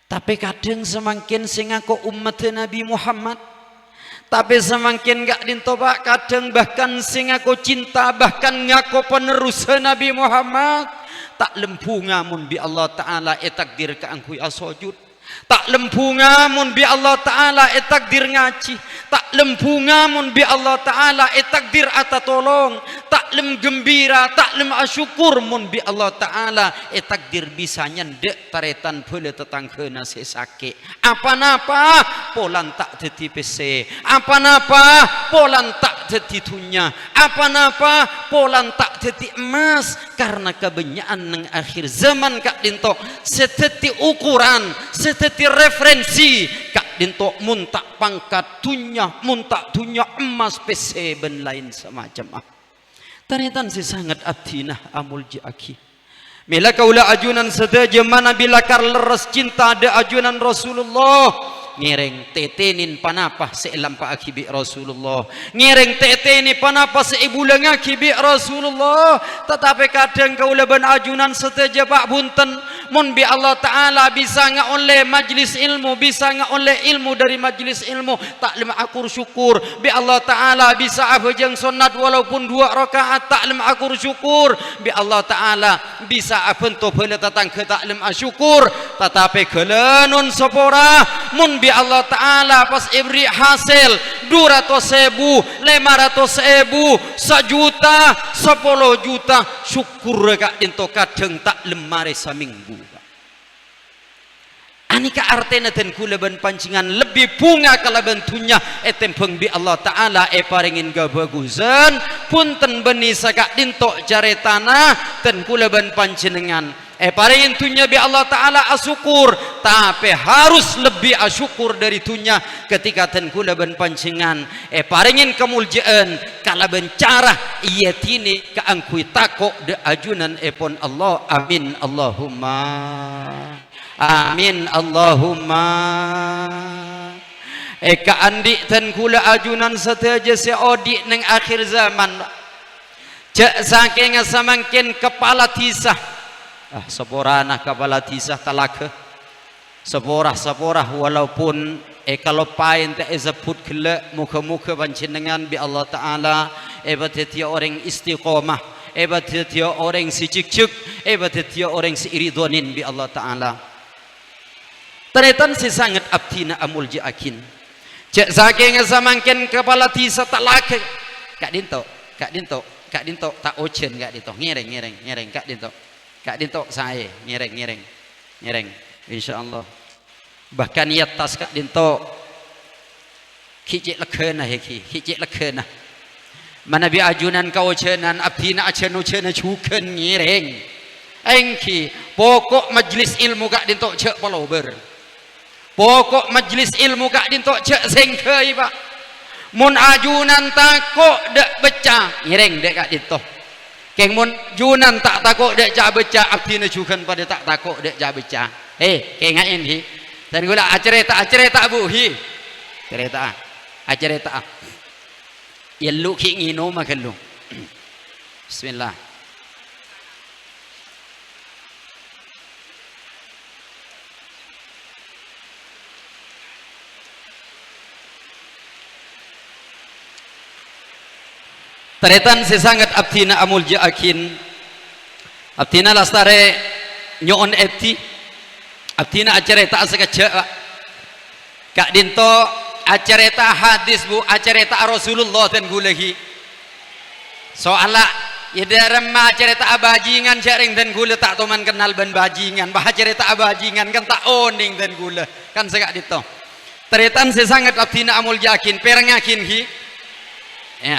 Tapi kadang semakin sing aku umat Nabi Muhammad, tapi semakin gak dintobak kadang bahkan sing aku cinta bahkan ngaku penerus Nabi Muhammad tak lempu ngamun bi Allah Ta'ala takdir ka angkui asojud, tak lempu ngamun bi Allah Ta'ala takdir ngaji, tak lempu ngamun bi Allah Ta'ala takdir ata tolong, tak lem gembira, tak lem asyukur mun bi Allah Ta'ala takdir bisa nyendek taretan boleh tetangkeuna sesake apa-napa polan tak dadi pese, apa-napa polan tak dadi dunya, apa-napa polan tak dadi emas, karena kebenyaan nang akhir zaman kak dinto seteti ukuran, seteti referensi kak dinto mun tak pangkat dunya, mun tak dunya emas pese ben lain semacam taretan si sangat abdinah amul jaki mila kaula ajunan sedaja mana bila kar leres cinta ada ajunan Rasulullah ngereng tetenin panapa seelam pa akibi Rasulullah, ngereng teteni panapa seibulang akibi Rasulullah. Tetapi kadang kaula ban ajunan sedaja pak bunten mun bi Allah Ta'ala bisa nga oleh majlis ilmu, bisa nga oleh ilmu dari majlis ilmu tak lem akur syukur bi Allah Ta'ala bisa afajang sunat walaupun 2 rakaat tak lem akur syukur bi Allah Ta'ala bisa apunto bela tatang ke tak lem asyukur. Tetapi kelenun sepora mun bi Allah Ta'ala pas ibri hasil 200.000, 500.000, 1 juta, 10 juta syukur kak dinto kadang tak lemare saminggu. Anika artena dan kula ban pancingan lebih bunga kala bentunya tempeng bi Allah Ta'ala paringin gabagusan punten beni sakak dinto jare tanah dan kula ban panjenengan paringin tunya bi Allah Ta'ala asyukur, tapi harus lebih asyukur dari tunya ketika ten kula ban pancingan paringin kemuljaan kala bencara iya tini kaangkui takok de ajunan pon Allah. Amin Allahumma amin Allahumma. Ka andi dan kula ajunan setaja seodi neng akhir zaman cek saking samangkin kepala tisah seporana kepala tisah talaka seporah walaupun kalau pain tak sebut kelak muka-muka panjenengan bi Allah Ta'ala batetia orang istiqomah, batetia orang si cik-cik, batetia orang si iridonin bi Allah Ta'ala. Teretan si sangat abdina amul jakin cek saking samangkin kepala tisah talaka kak dinto tak ocen kak dinto ngereng kak dinto saya ngereng insyaallah bahkan ya tas kak dinto kicik lekena mana bi ajunan kau cenan abdina acenu cena cuken ngereng engki pokok majlis ilmu kak dinto cek palober, pokok majlis ilmu kak dinto cek sengkei pak mun ajunan takok dek beca ngereng dek kak dinto keng mun junan tak takok dek ja beca abdina cukan pada tak takok dek ja beca keng ngain hi dan gula acereta bu hi acereta yellu ki ngino makallu bismillah. Taretan sesangat abdina amul jakin abdina lastare nyon eti abdina acereta asakaja kak dinto acereta hadis bu acereta Rasulullah dan gulahi soala yadaram acereta abajingan jaring dan gula tak toman kenal ban bajingan bah acereta abajingan kan tak oning dan gula kan sekak dinto taretan sesangat abdina amul jakin perangakin hi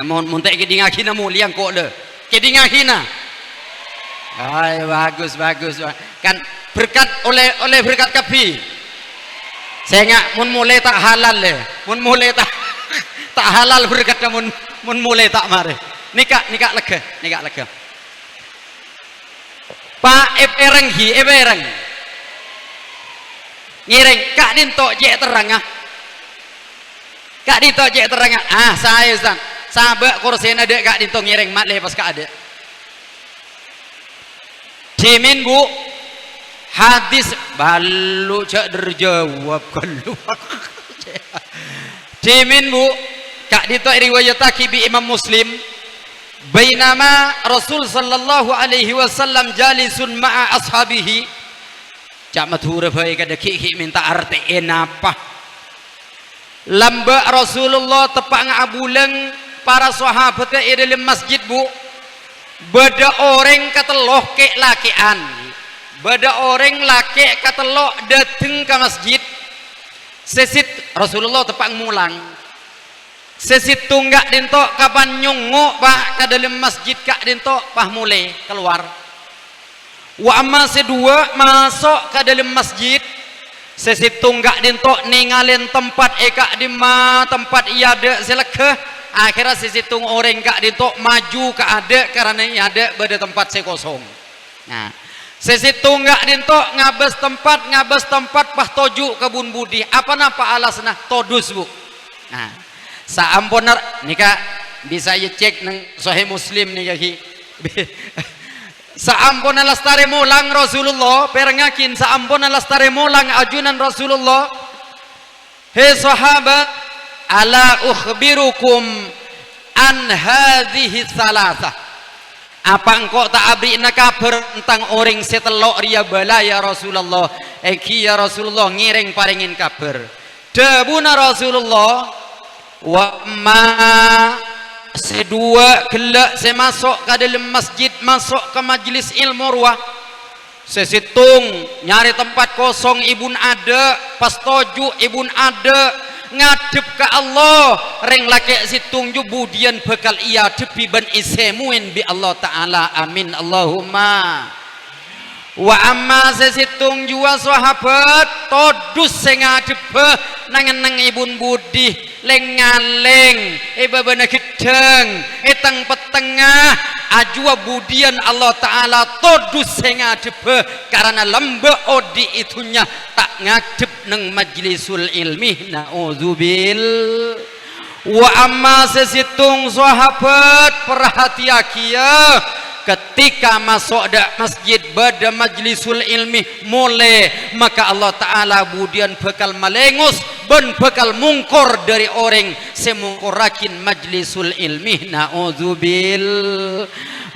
mun tak kedingakina muliang kok le kedingakina ay bagus kan berkat oleh berkat kapi saya ngak mun mulai tak halal le mun mulai tak halal berkat mun mulai tak mare nikah lega pak ereng ngireng kak dinto je terang saya Ustaz sabak kursinya dek kak dinto ngireng mat lepas kak ada dimin bu hadis balu cak derjawab kalau dimin bu kak dito riwayataki bi Imam Muslim bainama Rasul sallallahu alaihi wasallam jalisun ma'a ashabihi cak mathura bae kada ki minta artiin apa lamba Rasulullah tepak ngabuleng para sahabat di dalam masjid bu beda orang kateloh ke lakian beda orang laki kateloh dateng ke masjid sesit Rasulullah tepak mulang sesit tunggak dinto kapan nyungu pak ke dalam masjid kak dinto pah mulai keluar wa amma sedua masuk ke dalam masjid sesit tunggak dinto ningalin tempat eka di ma tempat ia ada selekeh akhirnya sesit tung orang kak dinto maju ke ada karena ia ada pada tempat sekosong nah sesit tunggak dinto ngabes tempat pah toju kebun budi apa napa alasna todus bu nah saampunar nika bisa ya cek nang Sahih Muslim nih kaki saampuna lastare mulang Rasulullah perengakin saampuna lastare mulang ajunan Rasulullah he sahabat ala ukhbirukum an hadhihi thalatha apa engkau tak abri kabar tentang orang setelok ria bala ya Rasulullah eki ya Rasulullah ngiring paringin kabar debuna Rasulullah wa ma sedua kelak saya masuk ke dalam masjid masuk ke majlis ilmu ruah saya situng nyari tempat kosong ibun ada pas toju ibun ada ngadep ke Allah reng laki situng jubudian bekal ia depi ban isemuin bi Allah Ta'ala amin Allahumma wa amma sesitung jua sahabat todus sengadep nangan ibun budi lengaleng ibabana gedeng etang petengah ajwa budian Allah Ta'ala todus sengadep karena lemba odi itunya tak ngadep nang majlisul ilmi na'udzubil wa amma sesitung sahabat perhatiakia ketika masuk dak masjid pada majlisul ilmi mulai maka Allah Ta'ala budian bekal malengus ben bekal mungkor dari orang semungkorakin majlisul ilmi na'udzubil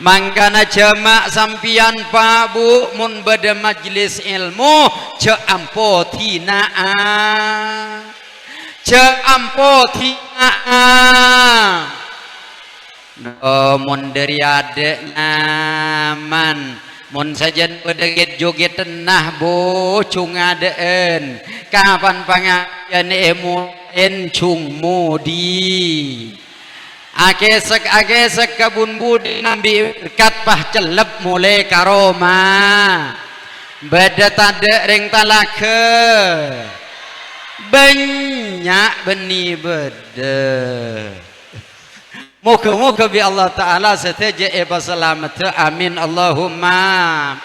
mangkana jamak sampian pak bu mun pada majlis ilmu ceampo tinaa mun dari adek nyaman mun sajan bedeget joget tenah bocung adeen kapan pangayan emu encung mudi agesek kabun budi nambi berkat pah celep mulai karoma beda tade ring talake banyak benih beda moga-moga bi Allah Ta'ala seteja eba selamat amin Allahumma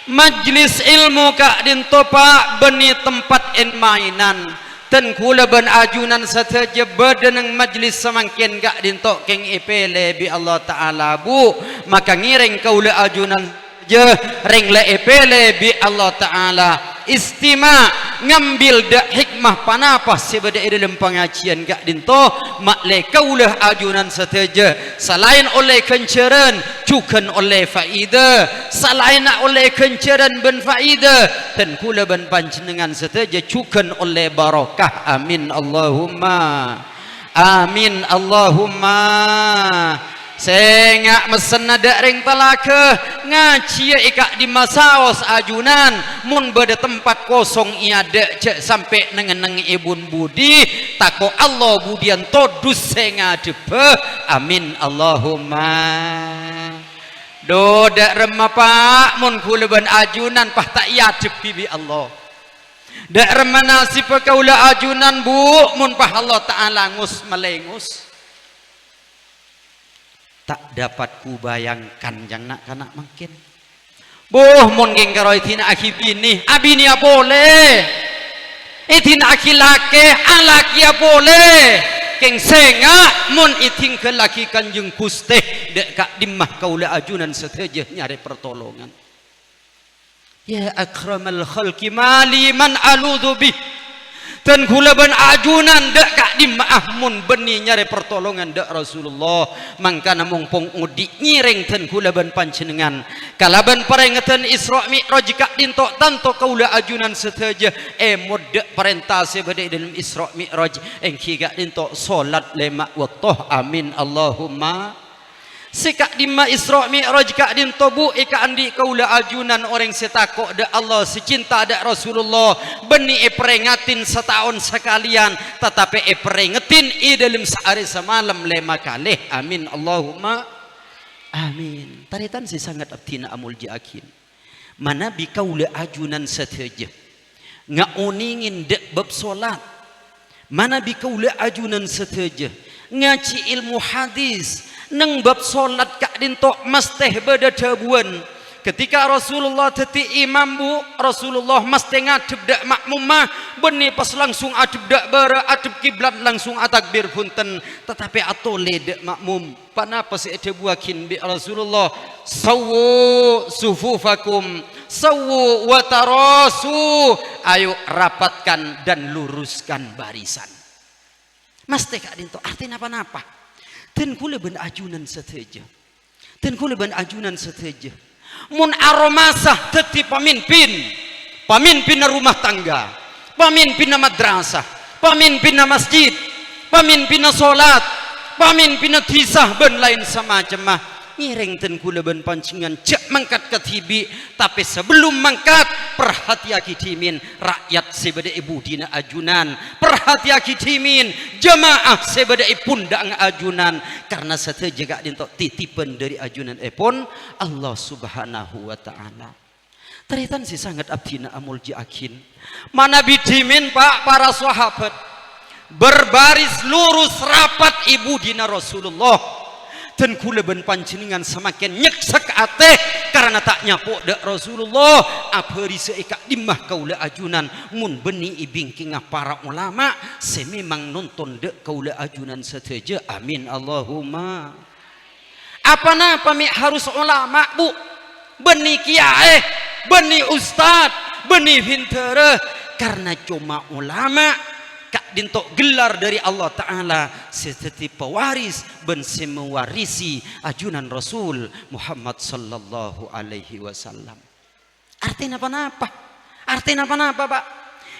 majlis ilmu kak dintopa beni tempat en mainan ten kula ben ajunan seteja badanang majlis semangkin kak dintok keng ipele bi Allah Ta'ala bu maka ngiring kaula ajunan je ring le ipele bi Allah Ta'ala istima ngambil dak hikmah panapa sebeda dalam pengajian gak dinto makle kaulah ajunan seteja selain oleh kenceran cukan oleh faida selain oleh kenceran ben faida dan kula ben panjenengan seteja cukan oleh barakah amin Allahumma amin Allahumma sengak mesen ada ring talake ngaci ikak di masaos ajunan mun beda tempat kosong iada cek sampai nengeneng ibun budi tako Allah budian todus sengadebe amin Allahumma dodak remah pak mun kulaban ajunan pah tak yadep bibi Allah dak remah nasib kaula ajunan bu mun pah Allah Ta'ala ngus melengus tak dapat ku bayangkan yang nak kanak makin boh mon geng karoy tina akhi bini abini ya boleh itin akhi lake alaki ya boleh keng senga mon iting ke laki kanjeng Gusti dek kak dimah kaula ajunan seteja nyari pertolongan Ya akramal khalqi mali man aludhu bih. Dan kula ben ajunan dak kak di maahmun beni nyari pertolongan dak Rasulullah. Mangkana mungpung udi nyireng ten kula ben panjenengan. Kalaban parengeten Isra Mi'raj kak dintok tanto kaula ajunan seteja. Muddak perintah sebade dalam Isra Mi'raj. Engki kak dintok solat lema waktu. Amin Allahumma. Sekak dimma Isra Mi'raj kak din tobu ika andi kaula ajunan orang setakok da Allah secinta da Rasulullah beni peringatin setahun sekalian tetapi peringetin dalam sehari semalam lema kalih. Amin Allahumma amin. Taritan si sangat abtina amul jiakin mana bi kaula ajunan seteja ngauningin dek bab solat mana bi kaula ajunan seteja ngaci ilmu hadis nang bab solat kak dintok masteh beda tabuan ketika Rasulullah teti imam bu Rasulullah masteh ngadep dak makmumah beni pas langsung adep dak bara adep kiblat langsung atakbir punten tetapi atole dak makmum panapa se debuakin bi Rasulullah sawu sufufakum sawu watarasu ayo rapatkan dan luruskan barisan masteh kak dintok artinya apa-apa. Dan kula ben ajunan seteja. Dan kula ben ajunan seteja. Mun aromasah teti pamimpin. Pamimpin rumah tangga. Pamimpin madrasah. Pamimpin masjid. Pamimpin solat. Pamimpin tisah ben lain semacam mah. Ngiring ten kula ben pancingan cek mangkat ke tibi tapi sebelum mangkat perhatiaki timin rakyat sebeda ibu dina ajunan perhatiaki timin jamaah sebeda pundang ajunan karena seteja gak dintok titipan dari ajunan pun Allah subhanahu wa ta'ala. Taritan si sangat abdina amul jiakin mana bitimin pak para sahabat berbaris lurus rapat ibu dina Rasulullah. Dan kula ben panjenengan semakin nyeksak ate karena tak nyapuk dak Rasulullah apari seika dimah kaula ajunan mun beni ibingkingah para ulama sememang nonton dak kaula ajunan seteja. Amin Allahumma. Apa pami harus ulama bu beni kiai beni ustad beni pintere karena cuma ulama kak dintok gelar dari Allah Ta'ala seperti pewaris ben mewarisi ajunan Rasul Muhammad sallallahu alaihi wasallam. Artinya apa-apa? Artinya apa-apa pak?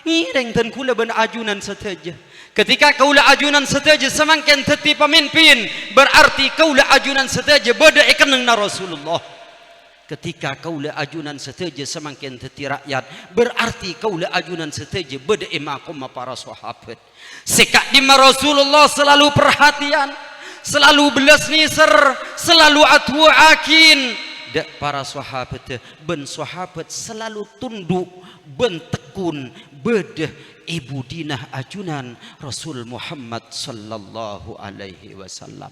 Ngireng dan kula ben ajunan seteja. Ketika kaula ajunan seteja semakin teti pemimpin berarti kaula ajunan seteja beda ikaneng na Rasulullah. Ketika kaula ajunan seteja semakin teti rakyat berarti kaula ajunan seteja beda imakum para sahabat. Sekak di Rasulullah selalu perhatian, selalu belas nisar, selalu atu akin. Dak para sahabat ben sahabat selalu tunduk ben tekun beda ibu dinah ajunan Rasul Muhammad sallallahu alaihi wasallam.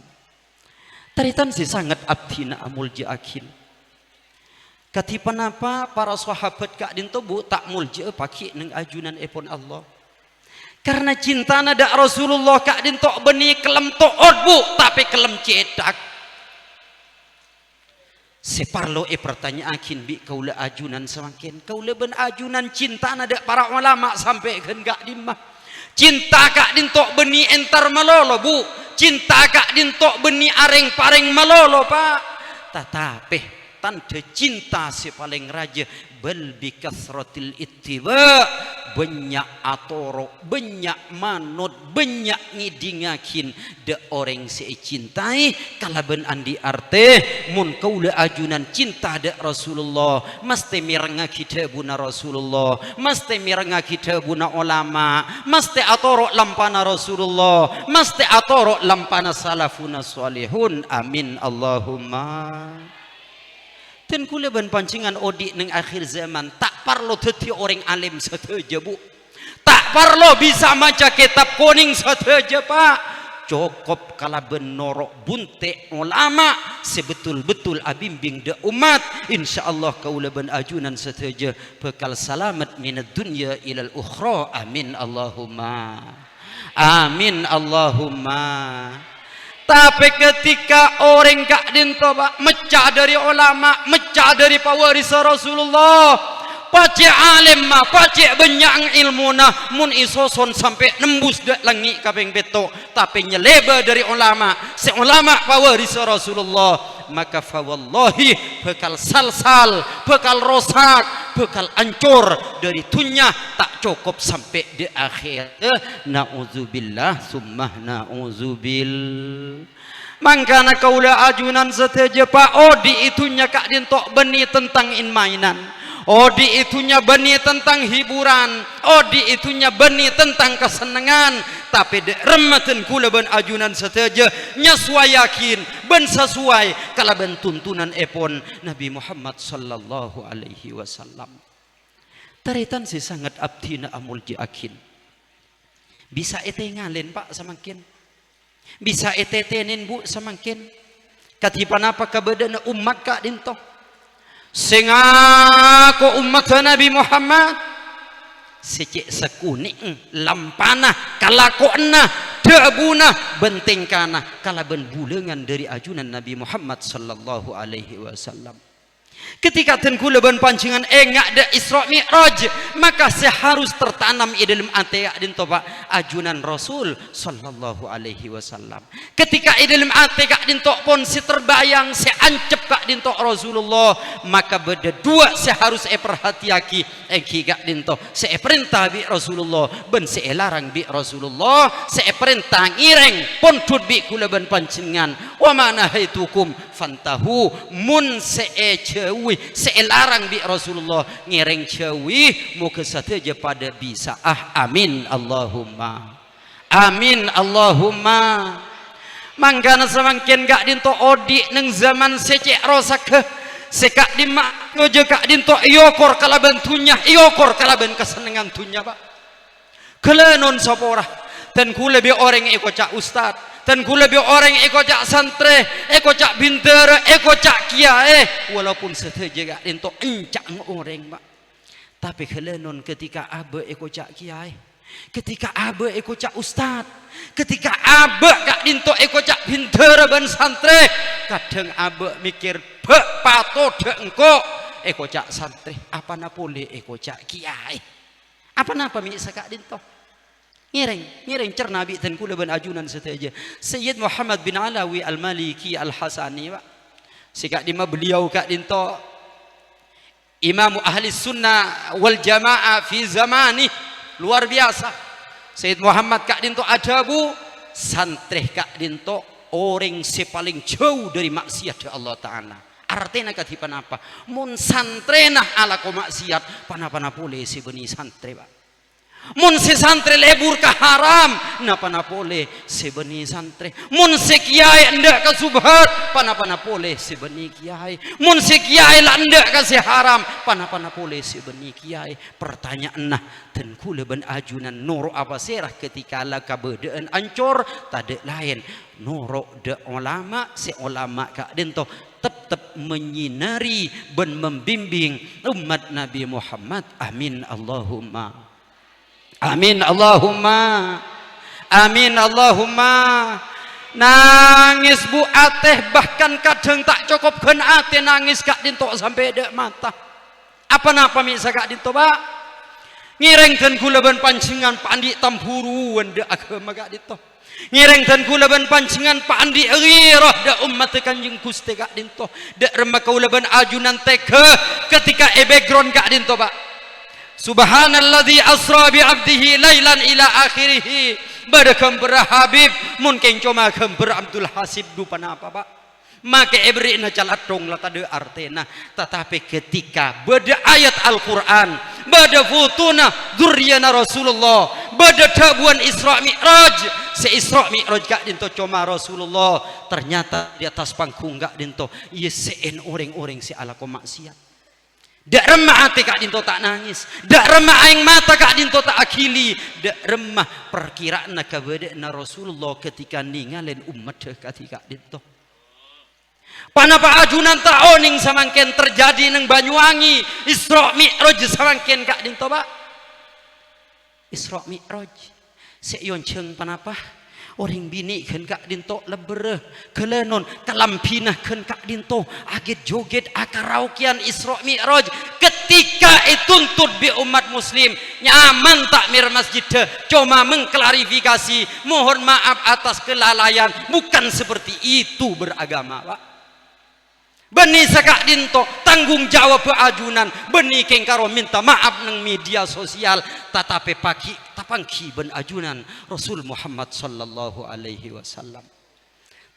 Taritan si sangat abdina amul jiakin. Katipan apa para sahabat kak dinto bu tak mulja paki neng ajunan epon Allah. Karena cinta nada Rasulullah kak dinto beni kelem to'od bu tapi kelem cedak. Separlo pertanyaan bi kaula ajunan semakin kaula ben ajunan cinta nada para ulama sampai kan gak dimah. Cinta kak dinto beni entar malolo bu. Cinta kak dinto beni areng pareng malolo pak. Tetapi tanda cinta si paling raja bal bi kasratil ittiba banyak atoro banyak manut banyak ngidingakin de orang si cintai kalaban andi arte mun kaula ajunan cinta de Rasulullah mesti mirenga kitabuna Rasulullah mesti mirenga kitabuna ulama mesti atoro lampana Rasulullah mesti atoro lampana salafuna salihun. Amin Allahumma. Dan kula ban pancingan odi neng akhir zaman tak parlo teti orang alim sateja bu tak parlo bisa maca kitab kuning sateja pak cukup kalaben norok bunte ulama sebetul-betul abimbing de umat insyaallah kaula ban ajunan sateja bekal salamat minad dunya ilal ukhra. Amin Allahumma amin Allahumma. Tapi ketika orang kak dinto mecah dari ulama, mecah dari pewaris Rasulullah, pacik alim mah, pacik banyak ilmu nah, mun isoson sampai nembus dak langit kaping betok, tapi nyeleba dari ulama, si ulama pawaris Rasulullah, maka fawallahi bekal salsal, bekal rosak, bekal ancur dari dunia tak cukup sampai di akhir. Nauzubillah summa nauzubil. Mangkana kaula ajunan seteja pak odi itunya kak dintok beni tentang mainan, odi itunya beni tentang hiburan, odi itunya beni tentang kesenangan, tapi de remeten kula ben ajunan seteja nyasua yakin ben sesuai kala ben tuntunan epon Nabi Muhammad sallallahu alaihi wasallam. Taritan si sangat abdina amul jiakin. Bisa ete ngalen pak samakin. Bisa etetenin bu semakin katipan apa kabadana umat kak dinto sengaku umat Nabi Muhammad secik sekuning lampana kalakona debuna bentingkana kala ben bulengan dari ajunan Nabi Muhammad sallallahu alaihi wasallam. Ketika tenkula ban pancingan engak da Isra Mi'raj, maka seharus tertanam di dalam hati kak dinto pak ajunan Rasul sallallahu alaihi wasallam. Ketika di dalam hati kak dinto pun si terbayang si ancep kak dinto Rasulullah, maka beda dua seharus perhatiaki engki kak dinto si perintah bi Rasulullah ben si larang bi Rasulullah, si perintah ngireng pun tut bi kula ban pancingan wa mana haitukum fantahu mun se cewi selarang bi Rasulullah ngereng cewi muka sateja pada bisa amin Allahumma amin Allahumma. Mangkana semakin gak dinto odi neng zaman secek rosak sekak dimak ngojo kak dinto iokor kalaban tunya iokor kalaban kesenangan tunya pak kelenon sapora dan ku lebih orang eko cak ustad dan ku lebih orang eko cak santre eko cak binter eko cak kiai walaupun seteja gak dinto encak orang pak tapi kelenon ketika abe eko cak kiai, ketika abe eko cak ustad, ketika abe gak dinto eko cak binter ban santre kadang abe mikir bek pato dengko eko cak santre apa na boleh eko cak kiai apa napa mi sakak dinto ngireng cerna bi ten kula ban ajunan seteja Sayyid Muhammad bin Alawi Al-Maliki Al-Hasani pak sikak dima beliau kak dinto Imam ahli sunnah wal jamaah fi zamani luar biasa. Sayyid Muhammad kak dinto adabu santreh kak dinto orang sepaling jauh dari maksiat Allah Ta'ala. Artinya katipan apa? Mun santrenah ala ko maksiat panapana boleh si beni santre pak. Mun si santre lebur ke haram napana boleh si beni santre. Mun si kiai ndak ke subhat panapana boleh si beni kiai. Mun si kiai lah ndak ke si haram panapana boleh si beni kiai. Pertanyaan nah dan kula ben ajunan noro apa serah ketika la kabedaan ancur tade lain noro de ulama si ulama kak dento tetap menyinari ben membimbing umat Nabi Muhammad. Amin Allahumma amin Allahumma amin Allahumma. Nangis bu ateh bahkan kadang tak cukup kan ateh nangis kak dinto sampai dek mata apa napa misa kak dinto pak ngireng dan kula ban pancingan pandi tamburu wende agama kak dinto ngireng dan kula ban pancingan pandi rirah da umat kanjeng Gusti kak dinto dek remah kula ban ajunan teke ketika background kak dinto pak Subhanalladzi asra bi 'abdihi lailan ila akhirih. Bada kembera Habib mungkin cuma kembera Abdul Hasib dupan apa pak? Make ebri na calatong la tade artena. Tetapi ketika bada ayat Al-Qur'an, bada futuna dzurriyana Rasulullah, bada tabuan Isra Mi'raj, se Isra Mi'raj gak dinto cuma Rasulullah ternyata di atas panggung gak dinto yesen orang-orang si ala ko maksiat. Dak remah hati kak dinto tak nangis, dak remah aing mata kak dinto tak akili, dak remah perkiraan kabadana Rasulullah ketika ninggalin umat ketika dinto. Panapa ajunan tak oning samangken terjadi neng Banyuwangi Isra Mi'raj samangken kak dinto pak Isra Mi'raj seyon ceng panapa Orang bini kan kak dinto lebereh kelenon kalampinah kan kak dinto agit joget akaraukian Isra Mi'raj ketika tuntut bi umat muslim nyaman takmir masjid cuma mengklarifikasi mohon maaf atas kelalaian bukan seperti itu beragama Pak. Beni sakak dinto tanggung jawab ajunan beni kengkaro minta maaf nang media sosial tatapi pagi tapangki ben ajunan Rasul Muhammad sallallahu alaihi wasallam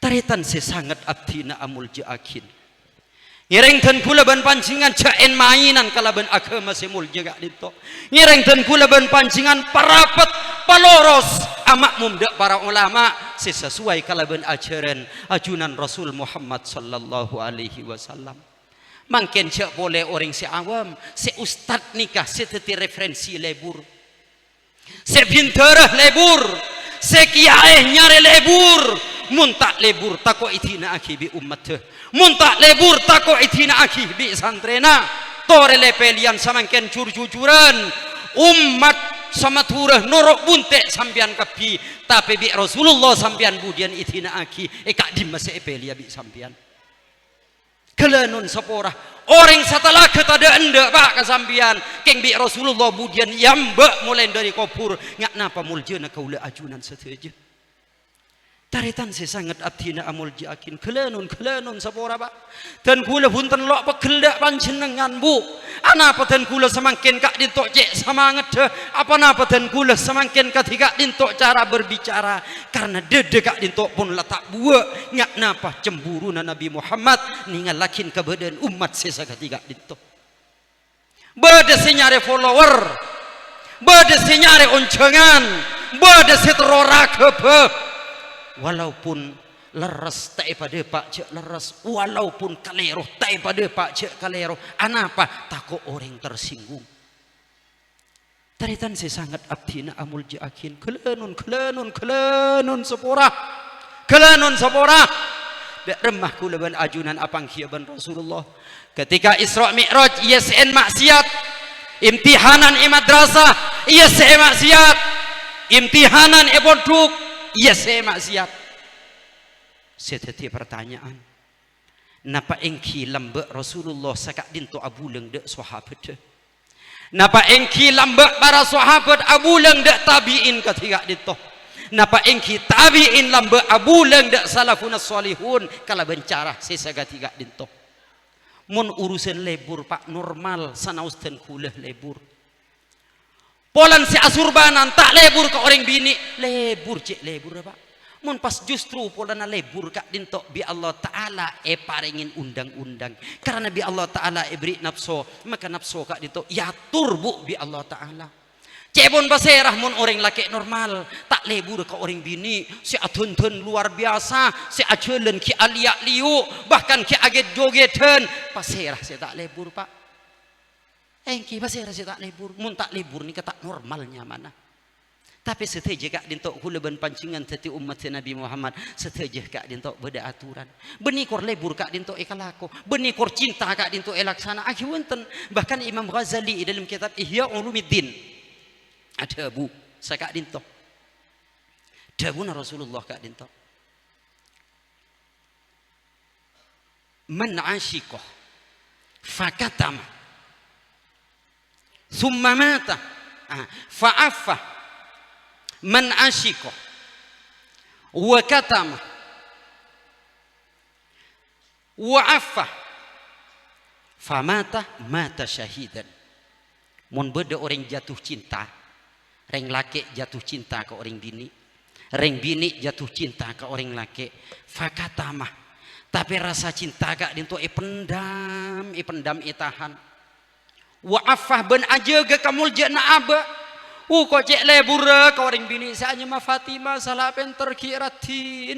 taritan sesangat abdina amul jaakin ngirengkeun kula ban pancingan jaen mainan kalaban agama semul jaga dinto ngirengkeun kula ban pancingan parapet paloros amakmum dek para ulama sesuai kalaban ajaran ajunan Rasul Muhammad sallallahu alaihi wasallam. Mungkin cak boleh orang si awam, si ustad nikah, si teti referensi lebur, si pintar lebur, si kiai nyari lebur, muntak lebur tako itina aki bi umat, muntak lebur tako itina aki bi santrena, tore lepelian samangken jujur-jujuran umat sama turah norok bunte sampian kapi tapi bi Rasulullah sampian budian itina aki kak dimas epelia bi sampian kelenun sepora orang setelah ketada enda pak kasampian keng bi Rasulullah budian yamba mulai dari kopur ngak napa muljana kaula ajunan seteja taritan sesangat abdina amul jakin kelenun sepora pak dan kula punten lok pegeldak panjenengan bu anapa dan kula semakin kak dintok cek semangat apa napa dan kula semakin ketika dintok cara berbicara karena dede kak dintok pun letak buat ngak napa cemburu Nabi Muhammad ningal lakin kebadan umat sesa ketika dintok bade senyare follower bade senyare oncengan bade seterora kebe walaupun leres tak pada pak cek leres walaupun kalero tak pada pak cek kalero anapa takut orang tersinggung taritan saya sangat abdina amul jaakin kelenun sepora dek remah kula ban ajunan apang kia ban Rasulullah ketika Isra Mi'raj ia sen maksiat imtihanan madrasah ia sen maksiat imtihanan boduk ia sen maksiat seteti pertanyaan napa engki lambek Rasulullah sakak dinto abuleng dek sahabat napa engki lambek para sahabat abuleng dek tabiin ketika dinto napa engki tabiin lambek abuleng dek salafun salihun kala bencara sesa ketika dinto mun urusan lebur pak normal sanausten kulah lebur polan si asurbanan tak lebur ke orang bini lebur cek lebur pak mun pas justru polana lebur kak dintok bi Allah Ta'ala paringin undang-undang karena bi Allah Ta'ala beri nafsu maka nafsu kak dintok ya turbu bi Allah Ta'ala cebon baserah mun orang laki normal tak lebur ke orang bini si atun-tun luar biasa si acelen ki aliak liu bahkan ki aget jogeten baserah si tak lebur pak engki baserah si tak lebur mun tak lebur ni kata normalnya mana tapi seteja kak dintok kula ban pancingan teti umat Nabi Muhammad seteja kak dintok beda aturan benikor lebur kak dintok ekalako benikor cinta kak dintok elaksana akhi wonten bahkan Imam Ghazali dalam kitab Ihya Ulumuddin ada bu sakak dintok dawuh Rasulullah kak dintok man ashiqah fakatama thumma mata fa'affa man asyiko wa katama wa affa famata mata syahidan mun beda orang jatuh cinta reng laki jatuh cinta ke orang bini reng bini jatuh cinta ke orang laki fakatama tapi rasa cinta gak dinto pendam itahan wa affa ben aja ga kamul jana aba kok cek lebur ke orang bini saanya ma Fatimah salah penter ki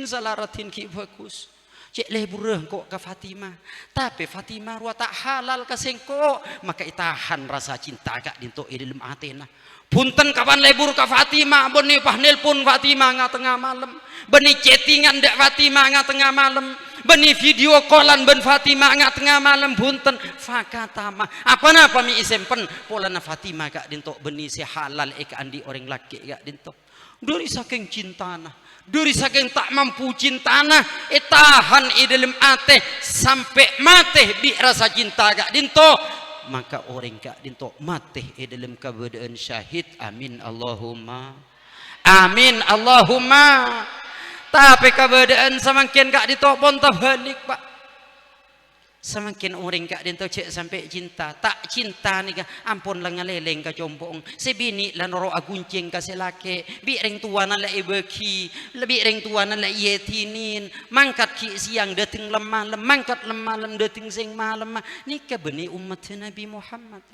salah ratin ki bagus cek lebur kok ke Fatimah tapi Fatimah ruah tak halal kasengko maka itahan rasa cinta kak dinto dalam atena punten kapan lebur ke Fatimah beni pah nelpon Fatimah nga tengah malam beni chattingan dek Fatimah nga tengah malam beni video callan ben Fatimah nga tengah malam punten fakatama apa napa mi isempen polana Fatimah kak dinto beni si halal eka andi orang laki kak dinto dari saking cintana Dari saking tak mampu cintana tahan dalam ate sampai mati bi rasa cinta kak dinto, maka orang kak dinto mati dalam keadaan syahid. Amin Allahumma amin Allahumma. Tapi keadaan semakin kak dinto pun terbalik pak. Semakin orang kak dinto cek sampai cinta, tak cinta nih kak, ampun lah ngaleleng ka jompong, sebini lah noro agunceng ka selake, bi reng tua lah ibeki, lebih reng tua lah yetinin, mangkat ki siang dating lemah, mangkat lemah dating sing malam, ni kebeni umat Nabi Muhammad.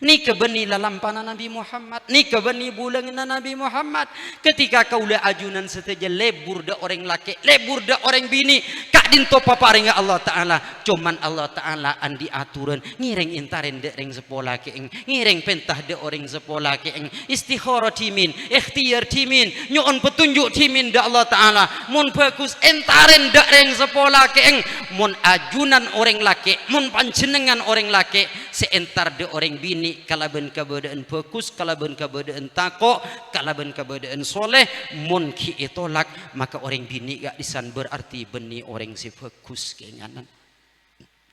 Ni kebeni lalampana Nabi Muhammad, ni kebeni bulangna Nabi Muhammad. Ketika kaulah ajunan seteja lebur da orang laki, lebur da orang bini, kak dinto paparinga Allah Ta'ala. Cuman Allah Ta'ala andi aturan, ngireng intaren da orang sepola keeng, ngireng pentah da orang sepola keeng, istikhara timin, ikhtiar timin, nyoon petunjuk timin da Allah Ta'ala. Mun fokus intaren da orang sepola keeng, mun ajunan orang laki, mun panjenengan orang laki, seentar da orang bini. Ini kalaban keberadaan fokus, kalaban keberadaan takok, kalaban keberadaan soleh, mun ki itolak, maka orang bini gak disan berarti beni orang si fokus keinganan.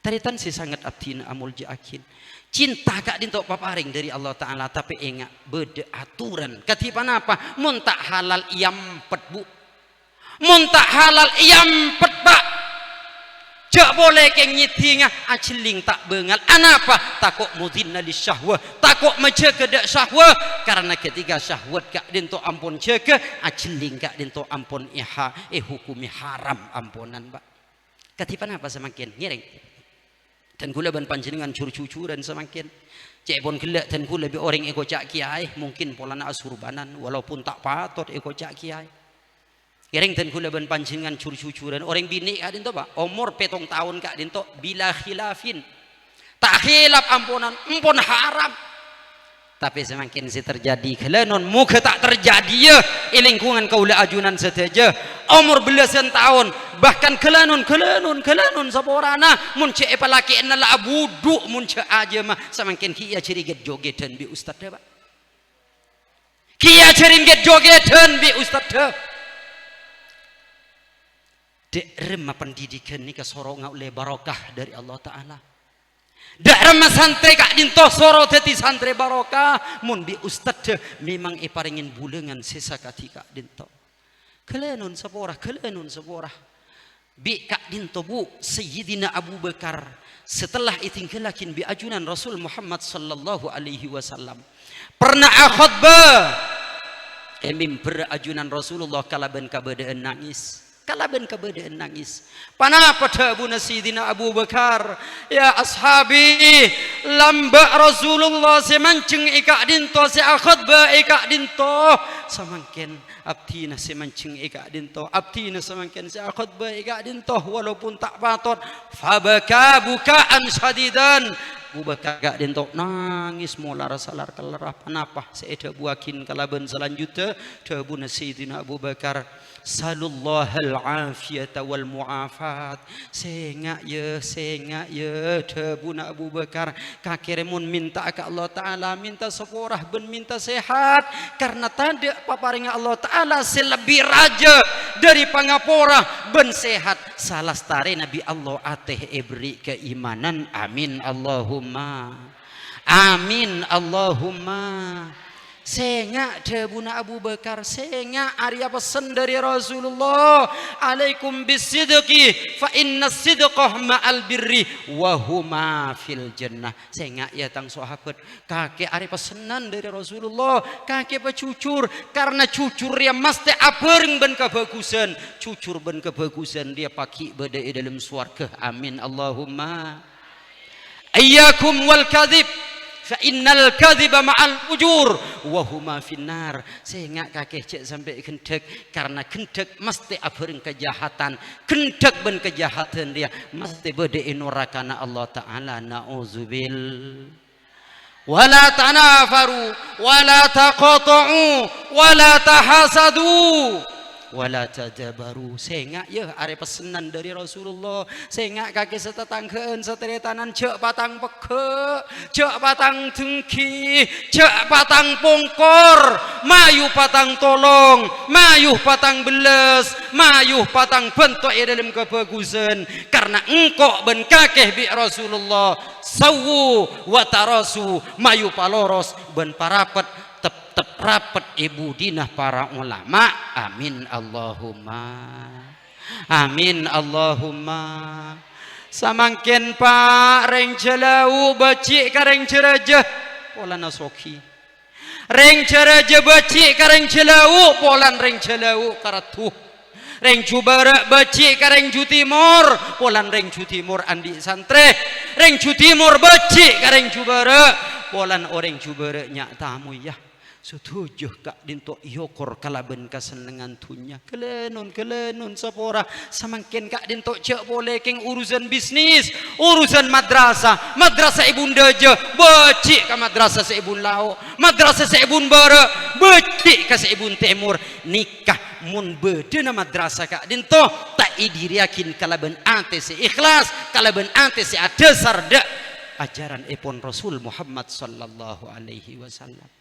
Taritan si sangat abdina amul jaakin. Cinta kak dinto paparing dari Allah Ta'ala, tapi ingat beda aturan. Katipan apa? Mun tak halal iampet bu. Mun tak halal iampet pak. Jak boleh keng nyitinga aciling tak bengal. Anapa? Takut mudhinna li syahwah, takut mencegah dak syahwah. Karena ketika syahwat kak dinto ampun cegah, aciling kak dinto ampun hukumi haram ampunan pak. Katipan apa semakin ngireng. Dan kula ban panjenengan cur-cucuran semakin. Cek pun gelak dan kula bi orang eko cak kiai, mungkin polana asurbanan walaupun tak patut eko cak kiai. Kering dan kula ban panjenengan cur-cucuran orang bini kak dinto pak umur 7 tahun kak dinto bila khilafin tak khilaf ampunan ampun haram. Tapi semakin si terjadi kelanon muka tak terjadi ya lingkungan kaula ajunan seteja umur belasan tahun bahkan kelanon saborana mun cek pelaki nala buduk mun cek aja mah semakin kia ceriget jogetan bi ustad pak kia ceriget jogetan bi ustad dek remah pendidikan ni kesorong oleh barokah dari Allah Ta'ala. Dek remah santri kak dinto soro teti santri barokah. Mun bi ustad memang iparingin bulengan sesa kati kak dinto. Kelenun seporah. Bi kak dinto bu Sayyidina Abu Bakar setelah itingkelakin bi ajunan Rasul Muhammad sallallahu alaihi wasallam. Pernah khutbah mimper ajunan Rasulullah kalaban kabadaan nangis. Kalaban keberadaan nangis. Panapa tabuna Sayyidina Abu Bakar? Ya ashabi, lamba Rasulullah semancing ikak dinto, seakhutbah ikak dinto. Samangken abtina semancing ikak dinto, abtina samangken seakhutbah ikak dinto. Walaupun tak patut, fabaka bukaan syadidan. Abu Bakar gak dinto nangis molar salar kelerah. Panapa? Seeda buakin kalaban selanjutnya tabuna Sayyidina Abu Bakar. Salullahal afiyata wal mu'afat. Sengak ya tabuna Abu Bakar kakiremun minta ke Allah Ta'ala minta seporah ben minta sehat karena tanda paparinga Allah Ta'ala selebih raja dari pangapora ben sehat salah stare Nabi Allah ateh ebri keimanan. Amin Allahumma amin Allahumma. Sengak tabuna Abu Bakar, sengak Arya pesan dari Rasulullah, alaikum bisidqi fa inna sidqah ma'al birri wa huma fil jannah. Sengak ya tang sahabat, kakek Arya pesanan dari Rasulullah, kakek pecucur karena cucur dia mesti apereng ben kebagusan, cucur ben kebagusan dia paki beda dalam swarga. Amin Allahumma. Ayyakum wal kadhib fa innal kadhiba ma'al ujur wa huma finnar. Sehingga kakek cek sampai kentek karena kentek mesti abareng kejahatan, kentek ben kejahatan dia mesti bede norakana Allah Ta'ala. Na'udzubil wala tanafaru wala taqata'u wala tahasadu. wala tadabaru. Sengak ya are pesanan dari Rasulullah. Sengak kaki setetangkeun seteretanan cek patang peke, cek patang dengki, cek patang pongkor, mayu patang tolong, mayu patang beles, mayu patang bentuk dalam kebagusan. Karena engkau ben kakeh bi Rasulullah sawu wa tarasu, mayu paloros ben parapet tep rapet ibu dinah para ulama. Amin Allahumma, amin Allahumma. Samangken pak reng celau becik kareng cerajah pola nasoki, reng cerajah becik kareng celau polan reng celau karatuh, reng cubara becik kareng jutimur polan reng jutimur andi santre, reng jutimur becik kareng cubara polan orang cubara nyak tamu ya. Setuju kak dinto yokor kalaben kasenengan tunya kelenun sapora samangken kak dinto cek boleh keng urusan bisnis, urusan madrasah ibunda je becik ka madrasah seibun lau, madrasah seibun bara becik ka seibun timur. Nikah mun bedena madrasah kak dinto tak idiriakin kalaben ante se ikhlas, kalaben ante se ada sarda ajaran epon Rasul Muhammad sallallahu alaihi wasallam.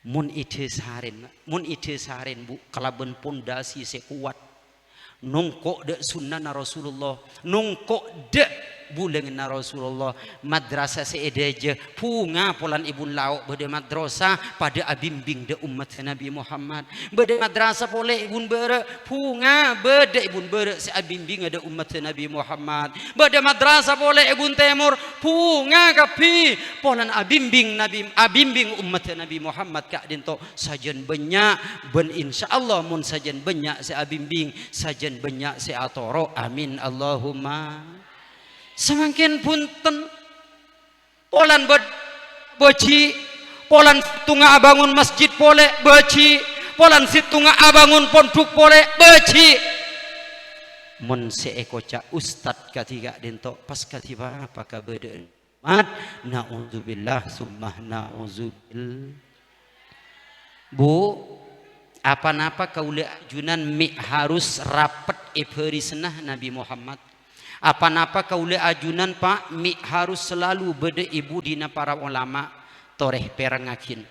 Mun ite saren bu kalaben pondasi sekuat nungkok de sunnah Rasulullah, nungkok de bulengan Rasulullah. Madrasah seedeje punga polan ibun lauk bade madrasah pada abimbing de umat Nabi Muhammad, bade madrasah pole ibun bere punga bade ibun bere se abimbing de umat Nabi Muhammad, bade madrasah pole ibun timur punga kapi polan abimbing umat Nabi Muhammad kak dinto sajen banyak ben insyaallah mun sajen banyak se abimbing sajen banyak se atoro. Amin Allahumma. Semakin punten polan beci, polan tunga abangun masjid pole beci, polan situnga abangun pondok pole beci. Mun seeko ca ustad katiga dento pas katiba apa kabede mat naudzubillah summa naudzubil. Bu apa-napa kaula ajunan mi harus rapet iberi senah Nabi Muhammad. Apa-napa kaula ajunan pak mi harus selalu beda ibu dina para ulama toreh perangakin.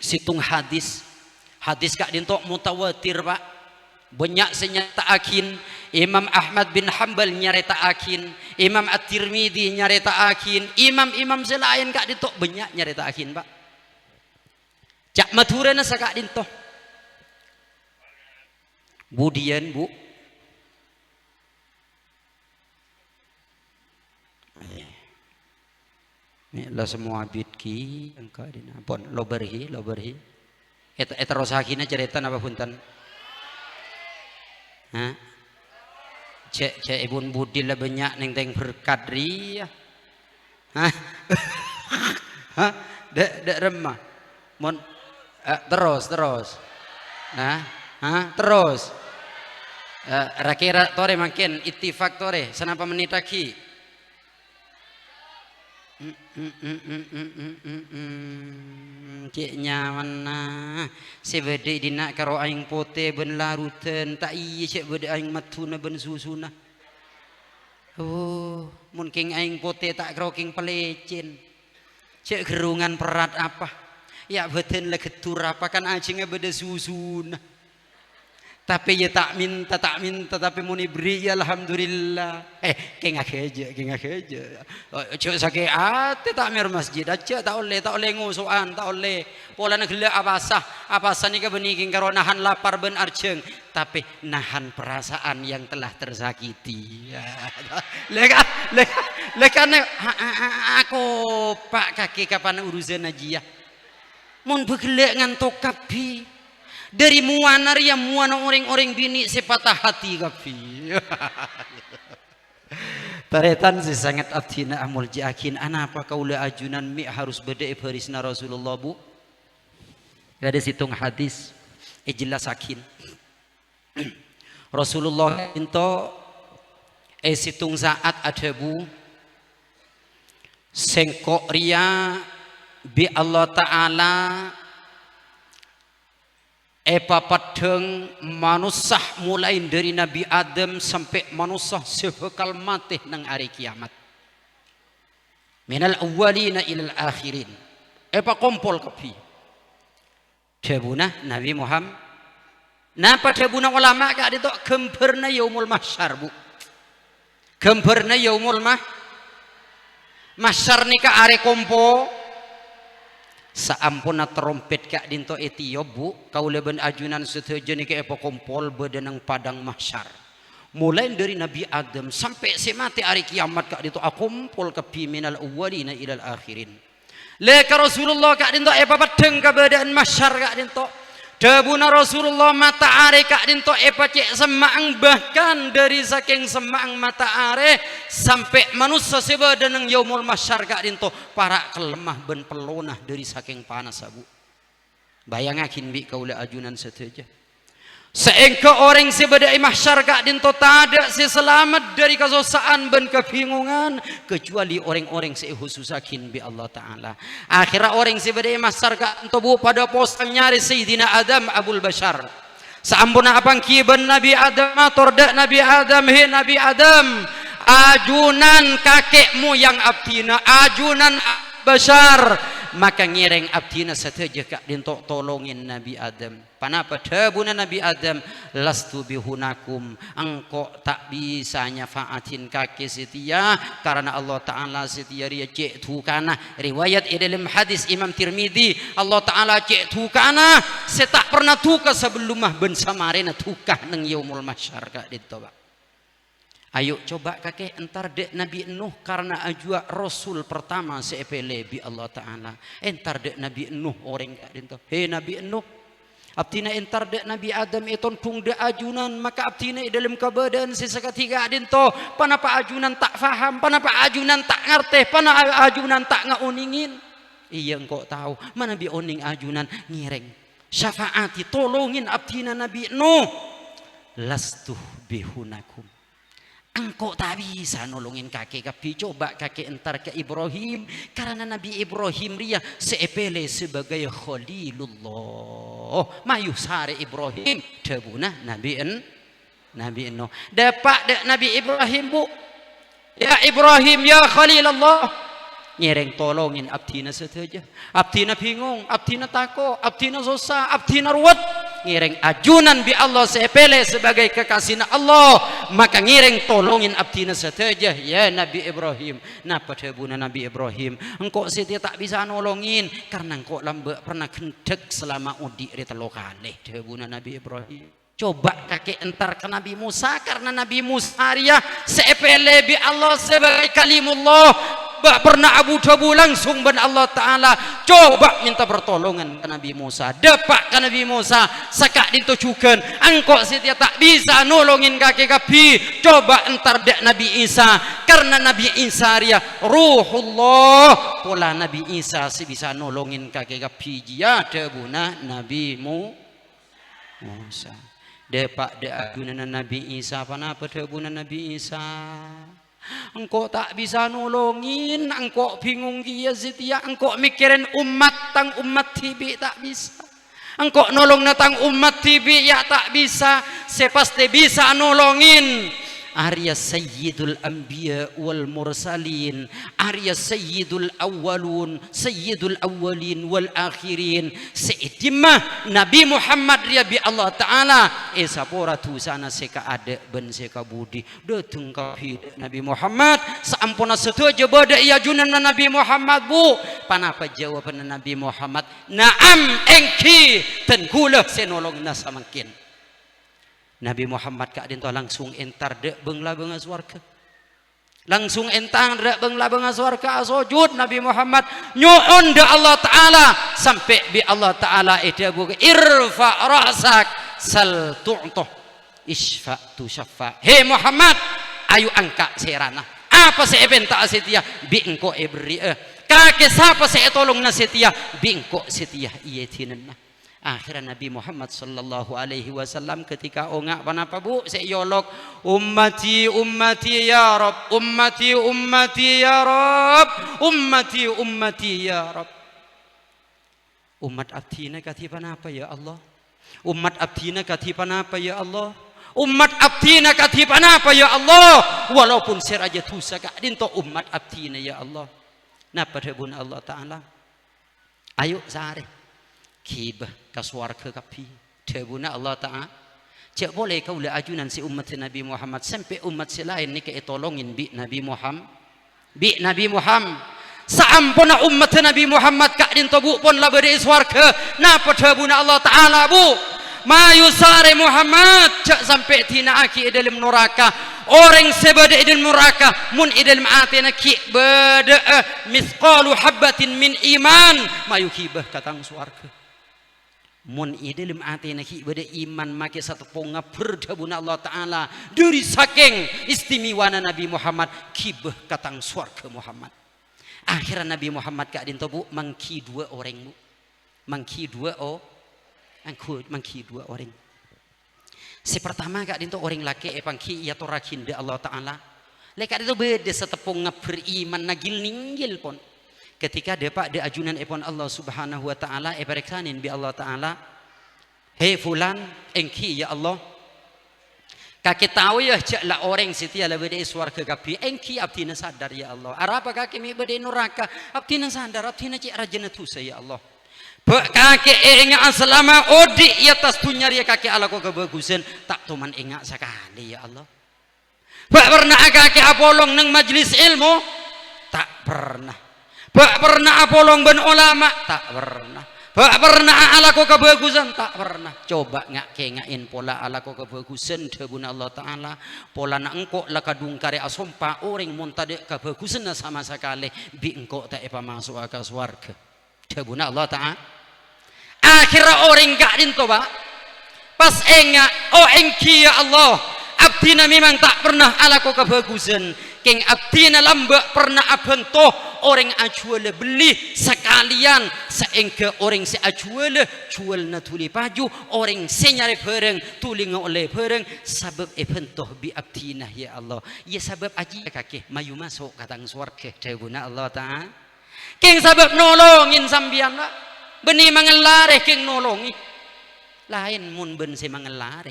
Situng hadis kak dinto mutawatir pak, banyak senyata akin. Imam Ahmad bin Hanbal nyareta akin, Imam At-Tirmidzi nyareta akin, imam selain kak dinto banyak nyareta akin pak. Cak maturana sa kak dinto. Budian bu lah semua bitki engkau dina pon lo berhi eta rosakina cerita apa punten ha cek ibun budi lah banyak neng teng berkadri ha ha dek remah mon terus nah ha terus rakira tore makin ittifak tore sanapa menitaki cik nyaman nah si bede dina karo aing pote ben larutan tak iya cik bede aing matuna ben susuna. Oh mungkin aing pote tak karo king pelecin cik gerungan perat apa ya beten lah getur apa kan acingnya bede susuna. Tapi ya tak minta tapi mau diberi ya alhamdulillah. Kengak aja. Cuk sakit ate tak mer masjid aja tak oleh ngusuan tak oleh. Pola negela apasah ni kebeniking karo nahan lapar ben arjeng tapi nahan perasaan yang telah tersakiti. Lekan aku pak kaki kapan urusan aja. Mun begelek ngantok kapi. Dari muanar yang muana orang-orang bini sepatah hati kapi. Taretan si sangat abdina amul jakin. Anapa kaula ajunan mi harus beda ibharisna Rasulullah bu. Ada situng hadis jelas akin. Rasulullah itu situng saat ada bu. Sengkok ria bi Allah Ta'ala Epa padeng manusia mulai dari Nabi Adam sampai manusia sebekal mati nang hari kiamat. Minal awwalina ilal akhirin. Epa kompol kapi. Debuna Nabi Muhammad. Napa debuna ulama kak itu gemberna yaumul mahsyar bu. Gemberna yaumul mahsyar nika are kompo. Saampuna trompet kak dinto Etiop bu, kaula ben ajunan setuju nika epo kompol bedenang padang mahsyar. Mulai dari Nabi Adam sampai semati hari kiamat kak dinto akumpul kepi minal awwalina ilal akhirin. Leka Rasulullah kak dinto epa padeng keberadaan mahsyar kak dinto. Debuna Rasulullah mata are kak dinto epa cek semaang, bahkan dari saking semaang mata are sampai manusia sebadan yang yaumul mahsyar kak dinto para kelemah ben pelonah dari saking panas abu. Bayangakin bi kaula ajunan setuju. Seengka orang sebadai mahsyar kak dinto tada selamat dari kesusaan ben kebingungan kecuali orang-orang sehususakin bi Allah Ta'ala. Akhirnya orang sebadai mahsyar kak dinto bu pada posang nyari Sayyidina Adam Abul Bashar. Seampuna apang kiban Nabi Adam torda Nabi Adam he Nabi Adam ajunan kakekmu yang abdina ajunan Bashar maka ngireng abdina sateja kak dinto tolongin Nabi Adam. Panapa debuna Nabi Adam lastu bihunakum engkau tak bisa nyafaatin kaki setia karena Allah Ta'ala setia dia cek tukana riwayat dalam hadis Imam Tirmidzi Allah Ta'ala cek tukana setak pernah tuka sebelum mah ben samarena tukah neng yaumul mahsyar kak dinto bak. Ayo coba kakek entar dek Nabi Nuh karena ajua Rasul pertama seepele bi Allah Ta'ala. Entar dek Nabi Nuh orang kak dinto. Hei Nabi Nuh. Abtina entar dek Nabi Adam eton tung de ajunan maka abtina dalam keberadaan sesakatiga dinto. Panapa ajunan tak faham, panapa ajunan tak ngerti, panapa ajunan tak ngauningin. Iya engkau tahu mana bi oning ajunan ngireng. Syafaati tolongin abtina Nabi Nuh. Lastuh bihunakum. Engkau tak bisa nolongin kakek kapi coba kakek entar ke Ibrahim karena Nabi Ibrahim ria seepele sebagai Khalilullah mayu sare Ibrahim debuna Nabi Nuh dapat dek Nabi Ibrahim bu ya Ibrahim ya Khalilullah nyereng tolongin abdina setuju abdina bingung abdina tako abdina susah abdina ruwet ngireng ajunan bi Allah sepele sebagai kekasihna Allah maka ngireng tolongin abdina setuju ya Nabi Ibrahim napa debuna Nabi Ibrahim engkau setia tak bisa nolongin karena engkau lambe pernah kendek selama udi di telo kalih debuna Nabi Ibrahim. Coba kakek entar ke Nabi Musa karena Nabi Musa ria sepele bi Allah sebagai kalimullah bah pernah Abu Dhabu langsung ben Allah Ta'ala coba minta pertolongan ke Nabi Musa dapat ke Nabi Musa sakak ditujukan engkau setia tak bisa nolongin kakek kapi coba entar dek Nabi Isa karena Nabi Isa ria ruhullah pola Nabi Isa si bisa nolongin kakek kapi jia debuna Nabi Musa depak de ajunan Nabi Isa panapa debuna Nabi Isa engkau tak bisa nolongin engkau bingung dia setia engkau mikirin umat tang umat tibi tak bisa engkau nolong natang umat tibi ya tak bisa sepasti bisa nolongin Arya Sayyidul Anbiya wal Mursalin Arya Sayyidul Awwalun Sayyidul Awwalin wal Akhirin seidimah Nabi Muhammad ria bi Allah Ta'ala sapora tu sana seka ade ben seka budi dateng kapi Nabi Muhammad saampuna setuju bada ia junan Nabi Muhammad bu panapa jawaban Nabi Muhammad naam engki tengkulah senolong nasa makin Nabi Muhammad kak dinto langsung entar dek bengla benga swarga langsung entar dek bengla benga swarga sujud Nabi Muhammad nyuun de Allah Ta'ala sampai bi Allah Ta'ala ida buka irfa ra'sak sal tu'toh isfa tu syafa hei Muhammad ayu angka serana apa seebenta setia bi engko ebri kakek siapa saya tolong na setia bi engko setia iya tinenna. Akhirnya Nabi Muhammad sallallahu alaihi wasallam ketika ongak panapa bu seyolok ummati ummati ya Rabb ummati ummati ya Rabb ummati ummati ya Rabb umat abdina kati panapa ya Allah Umat abdina katipan apa ya Allah? Umat abdina katipan apa ya Allah? Walaupun seraja tusa kak dinto umat abdina ya Allah. Napa debun Allah Ta'ala? Ayo sare kibah kaswarga kapi debuna Allah Ta'ala. Cak boleh kau le ajunan si umat Nabi Muhammad sampai umat si lain ni ke tolongin bi Nabi Muhammad. Bi Nabi Muhammad. Saampuna umat Nabi Muhammad kak dinto bu pun la beri swarga. Napa debuna Allah Ta'ala bu? Mayu sare Muhammad cak sampai tina aki dalam neraka. Orang sebeda dalam neraka mun dalam atina ki beda misqalu habbatin min iman mayu kibah katang swarga. Mun dalam atina ki beda iman make satepung berdabuna Allah Ta'ala dari saking istimewana Nabi Muhammad kibah katang swarga Muhammad. Akhirnya Nabi Muhammad kak dinto bu mangki dua orang bu. Mangki dua mangki dua orang. Si pertama kak dinto orang laki pangki ya torakin de Allah Ta'ala. Lekat itu beda setepung beriman nagil ninggil pun. Ketika depak de ajunan epon Allah Subhanahu wa Ta'ala epereksanin bi Allah Ta'ala. Hei fulan engki ya Allah. Kaki tahu ya caklah orang setia la beda swarga kapi engki abdina sadar ya Allah. Arapa kaki mi beda neraka abdina sadar abdina cik rajana tusa ya Allah. Kakek ingat selama odi ya tas dunia dia kakek ala ko kebagusan tak tuman ingat sekali ya Allah. Pak pernah kakek apolong neng majlis ilmu tak pernah. Pak pernah apolong ben ulama tak pernah. Pak pernah ala ko kebagusan tak pernah. Coba ngain pola ala ko kebagusan debuna Allah Ta'ala. Pola na engkau la kadung kare asompa orang montade kebagusan sama sekali bi engkau tak epa masuk ke swarga. Debuna Allah Ta'ala. Akhirnya orang gak dintoba pas enggak oh engki ya Allah abdina memang tak pernah ala ko kebagusan keng abdina lambak pernah abentoh orang ajual beli sekalian seengke orang se ajual jual na tuli paju orang se nyari bareng tuli ngoleh bareng sabab ebentoh bi abdina ya Allah ya sabab aji kakek mayu masuk katang swarga debuna Allah Ta'ala keng sabab nolongin sambian lah benih mangelare keng nolongi lain mun ben se mangelare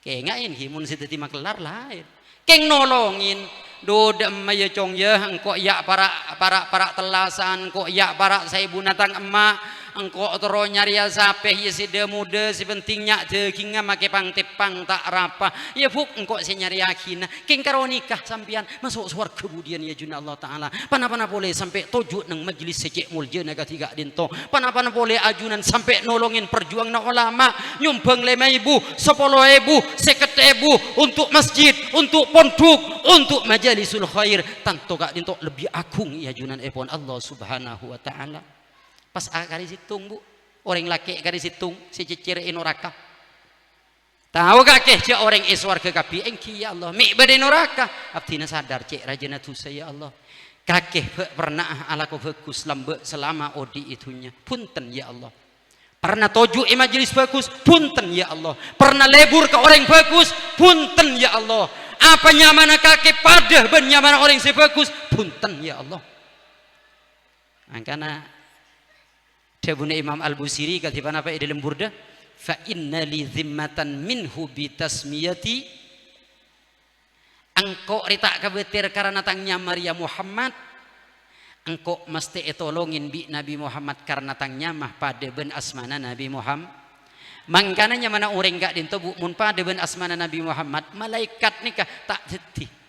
kengain hi mun se teti makelar lain keng nolongin do dem maya cong ye engko ya para telasan kok ya para saya bunatang emak engko tero nyari sapeh ye si de muda si pentingnya daging make pangtepang tak rapa ya buk engko si nyari akina king karo nikah sampean masuk swarga kemudian ya juna Allah Ta'ala pana-pana boleh sampai tujuh nang majelis secek mulja naga tiga dinto pana-pana boleh ajunan sampai nolongin perjuang na ulama nyumbang 5.000 10.000 50.000 untuk masjid untuk pondok untuk majalisul khair tanto gak dinto lebih agung ya junan epon Allah Subhanahu wa Ta'ala. Pas kari situng bu orang laki kari situng si cecere neraka tahu kakek cek orang iswarga kapi engki ya Allah mi bade neraka abdina sadar cek rajana tu saya Allah kakek pernah ala ko bagus lambe selama odi itunya punten ya Allah pernah toju majelis bagus punten ya Allah pernah lebur ke orang bagus punten ya Allah apa nyamana kakek padah ben nyamana orang sebagus punten ya Allah angkana Debuna Imam Al-Busiri katipan apa dalam burda fa inna li zimmatan minhu bitasmiyati engkau ritak kabetir karena tangnya Maria Muhammad engkau mesti etolongin bi Nabi Muhammad karena tangnya mah pada ben asmana Nabi Muhammad mangkananya mana orang gak dinto bu mun pada ben asmana Nabi Muhammad malaikat nikah tak henti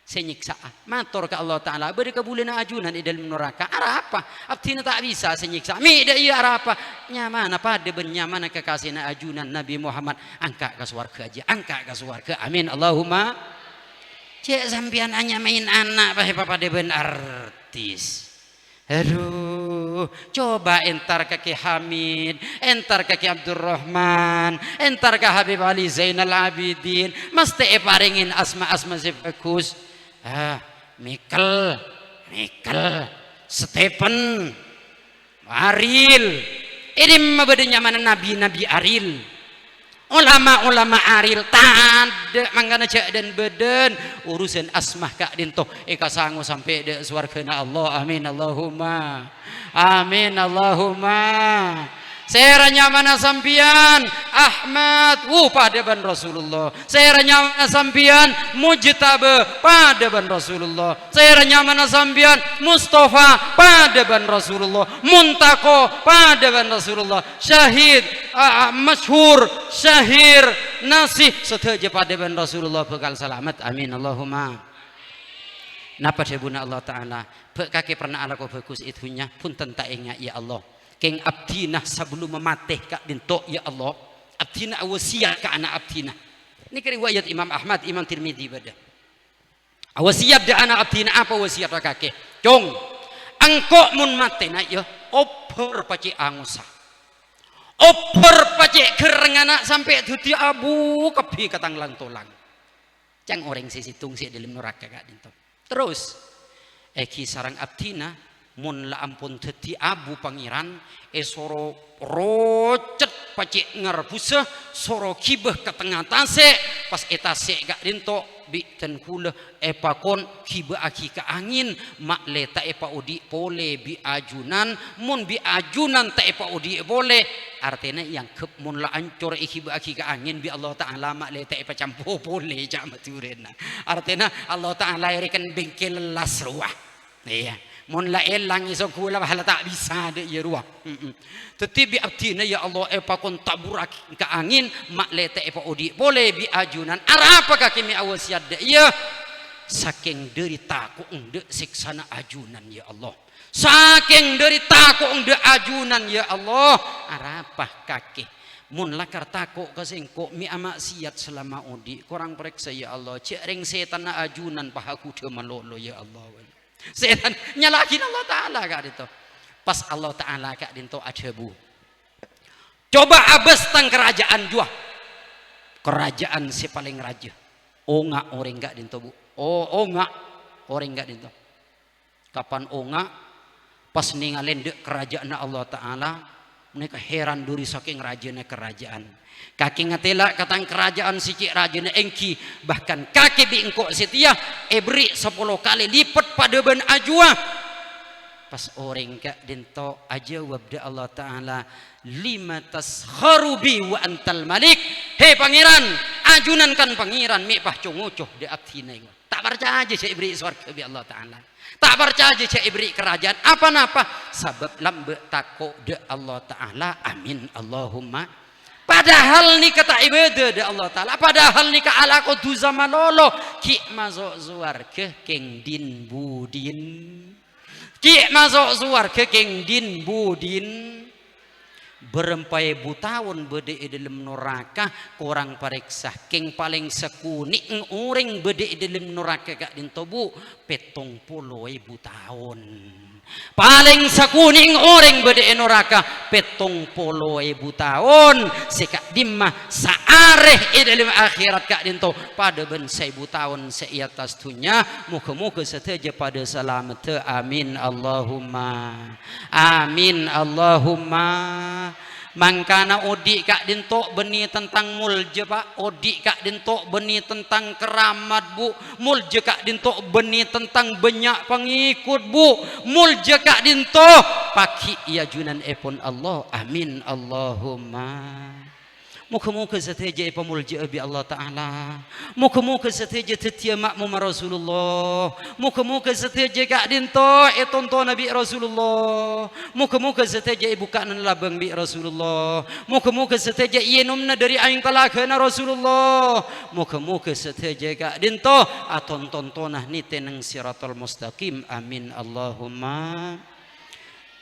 senyiksa matur ke Allah Ta'ala beri kabulina ajunan di dalam neraka arah apa abdina tak bisa senyiksa mi da iya arah apa nyamana pada ben nyamana kekasihna ajunan Nabi Muhammad angka ke swarga aja angka ke swarga amin Allahumma cek sampian hanya main anak pada ben artis aduh coba entar kaki Hamid entar kaki Abdurrahman entar ke Habib Ali Zainal Abidin mesti paringin asma-asma sebagus Michael, Stephen, Aril, ini mabadanya mana nabi Aril, ulama Aril, tanda mangkana cak dan badan urusan asmah kak dinto, eka sangu sampai de swarga Allah, amin Allahumma, Seranya mana sampian Ahmad padaban Rasulullah. Seranya mana sampian Mujtaba padaban Rasulullah. Seranya mana sampian Mustafa padaban Rasulullah. Muntaqo padaban Rasulullah. Syahid masyhur syahir nasih seteja padaban Rasulullah bekal selamat. Amin Allahumma. Napa sebuna Allah Taala kaki pernah ala ko bagus itunya pun tentang ingat ya Allah. Keng abdina sebelum mematih kak dinto ya Allah. Abdina wasiat ke anak abdina. Ini riwayat Imam Ahmad, Imam Tirmidzi bada. Wasiat de anak abdina apa wasiat kakek? Jong, angko mun mate na ya opor paci angusa. Opor paci kerengana sampai tuti abu kepi katang lantolang. Cang orang sisitung si dalam neraka kak dinto. Terus eki sarang abdina mun la ampun teti abu pangeran soro rocet pacik ngarbusa soro kibah ke tengah tase pas etase gak dinto bi ten kula epakon kibah aki ke angin mak leta epa udi pole bi ajunan mun bi ajunan ta epa udi boleh artinya yang kep mun la ancor kibah aki ke angin bi Allah Taala mak leta epa campo pole jamat urena artinya Allah Taala irikan bengkel las ruah iya mun la elang iso kula bahala tak bisa de ya ruah tetapi abdina ya Allah pakon taburak ke angin mak lete epa odi boleh bi ajunan apa kaki mi awasiat de ya saking derita ku de siksana ajunan ya Allah saking derita ku de ajunan ya Allah apa kaki mun lakar tako kasengko mi amaksiat selama odi kurang periksa ya Allah cering setan ajunan pahaku de malolo ya Allah setan nyalakin Allah Ta'ala kak dinto pas Allah Ta'ala kak dinto ajabu coba abes tang kerajaan jua kerajaan si paling raja onga orang kak dinto bu onga orang kak dinto kapan onga pas ninggalin dek kerajaan Allah Ta'ala mereka heran duri saking rajanya kerajaan kaki ngatela katang kerajaan si cik rajana engki bahkan kaki biingko setia beri 10 kali lipat pada ben ajwa pas orang kak dinto aja wabda Allah Ta'ala lima taskharubi wa antal malik hei pangeran ajunan kan pangeran mi pah cungucuh de abdina tak percaya aja si beri surga bi Allah Ta'ala tak percaya aja si beri kerajaan apa napa sebab lambe tako de Allah Ta'ala amin Allahumma. Padahal ni kata ibadah de Allah Ta'ala padahal ni ka ala ko du zaman lolo ki masuk zuar ke keng din budin ki masuk zuar ke keng din budin berempai tahun bede dalam neraka korang pariksa keng paling sekuning orang bede dalam neraka kak dintobu 70.000 tahun paling sekuning orang bede neraka 70.000 tahun sekak dimah saareh dalam akhirat kak dinto pada ben 1000 tahun seiatas dunia muka-muka seteja pada selamat amin Allahumma amin Allahumma. Mangkana odi kak dinto beni tentang mulje pak odi kak dinto beni tentang keramat bu mulje kak dinto beni tentang banyak pengikut bu mulje kak dinto paki ya junan epon Allah amin Allahumma. Muka-muka seteja pemulja bi Allah Ta'ala muka-muka seteja tetia makmum Rasulullah muka-muka seteja kak dinto tonton Nabi Rasulullah muka-muka seteja buka nan labang bi Rasulullah muka-muka seteja yenumna dari aing talakana Rasulullah muka-muka seteja kak dinto aton-tontonah ni tenang siratal mustaqim amin Allahumma.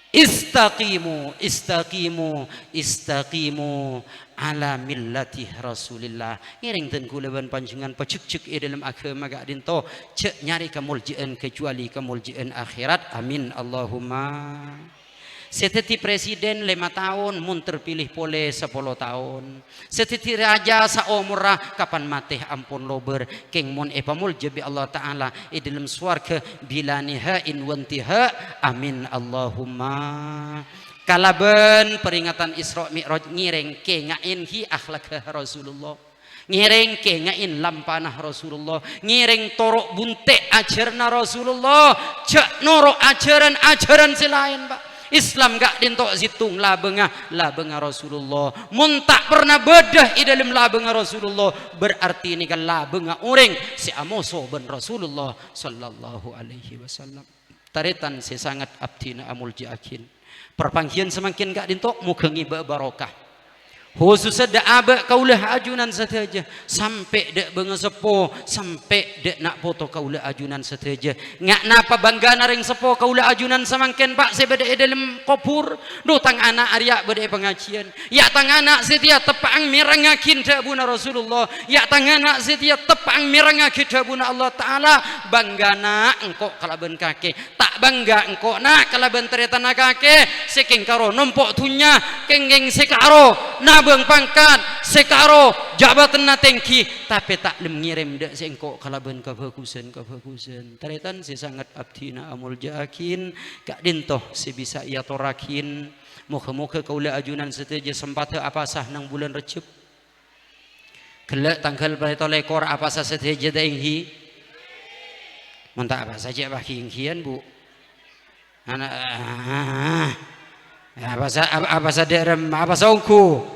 Istaqimu istaqimu istaqimu ala millati Rasulillah ngiring ten kulaban panjenengan pacuk-cuk dalam agama gak dinto cek nyari kamuljian kecuali kamuljian akhirat amin Allahumma. Seteti presiden 5 tahun mun terpilih pole 10 tahun seteti raja saumurah kapan mateh ampun lober keng mun epamulje bi Allah Ta'ala dalam swarga bila nihain wantiha amin Allahumma. Kalaban peringatan Isra Mi'raj ngireng ke ngain hi akhlak Rasulullah ngireng ke ngain lampanah Rasulullah ngireng torok bunte ajarna Rasulullah cek norok ajaran selain pak Islam gak dintok situng labengah Rasulullah. Mun tak pernah bedah di dalam labengah Rasulullah, berarti ini kan labengah orang si amoso ben Rasulullah sallallahu alaihi wasallam. Taritan si sangat abdina amul jakin. Perpanggian semakin gak dintok mukengi barokah. Khususnya dak abak kaulah ajunan saja sampai dak bengesepo sampai dak nak foto kaulah ajunan saja ngak napa bangga naring sepo kaulah ajunan samangken pak sebeda dalam kopur do tang anak arya beda pengajian ya tang anak setia tepang mirangakin dabuna Rasulullah ya tang anak setia tepang mirangakin dabuna Allah taala banggana engkau kalaben kake tak bangga engkau nak kalaben tereta nakake saking karo numpuk tunya kengeng sekaro bang pangkat sekaro jabatan na tengki tapi tak mengirim dak sengkok kalaban kabagusan taretan si sangat abdina amul jakin kak dintoh si bisa ia torakin muka-muka kaula ajunan seteja sempata apa sah nang bulan Recep kelak tanggal pada lekor apa sah seteja dainghi mentah apa saja bah hinghian bu anak apa saderem apa saungku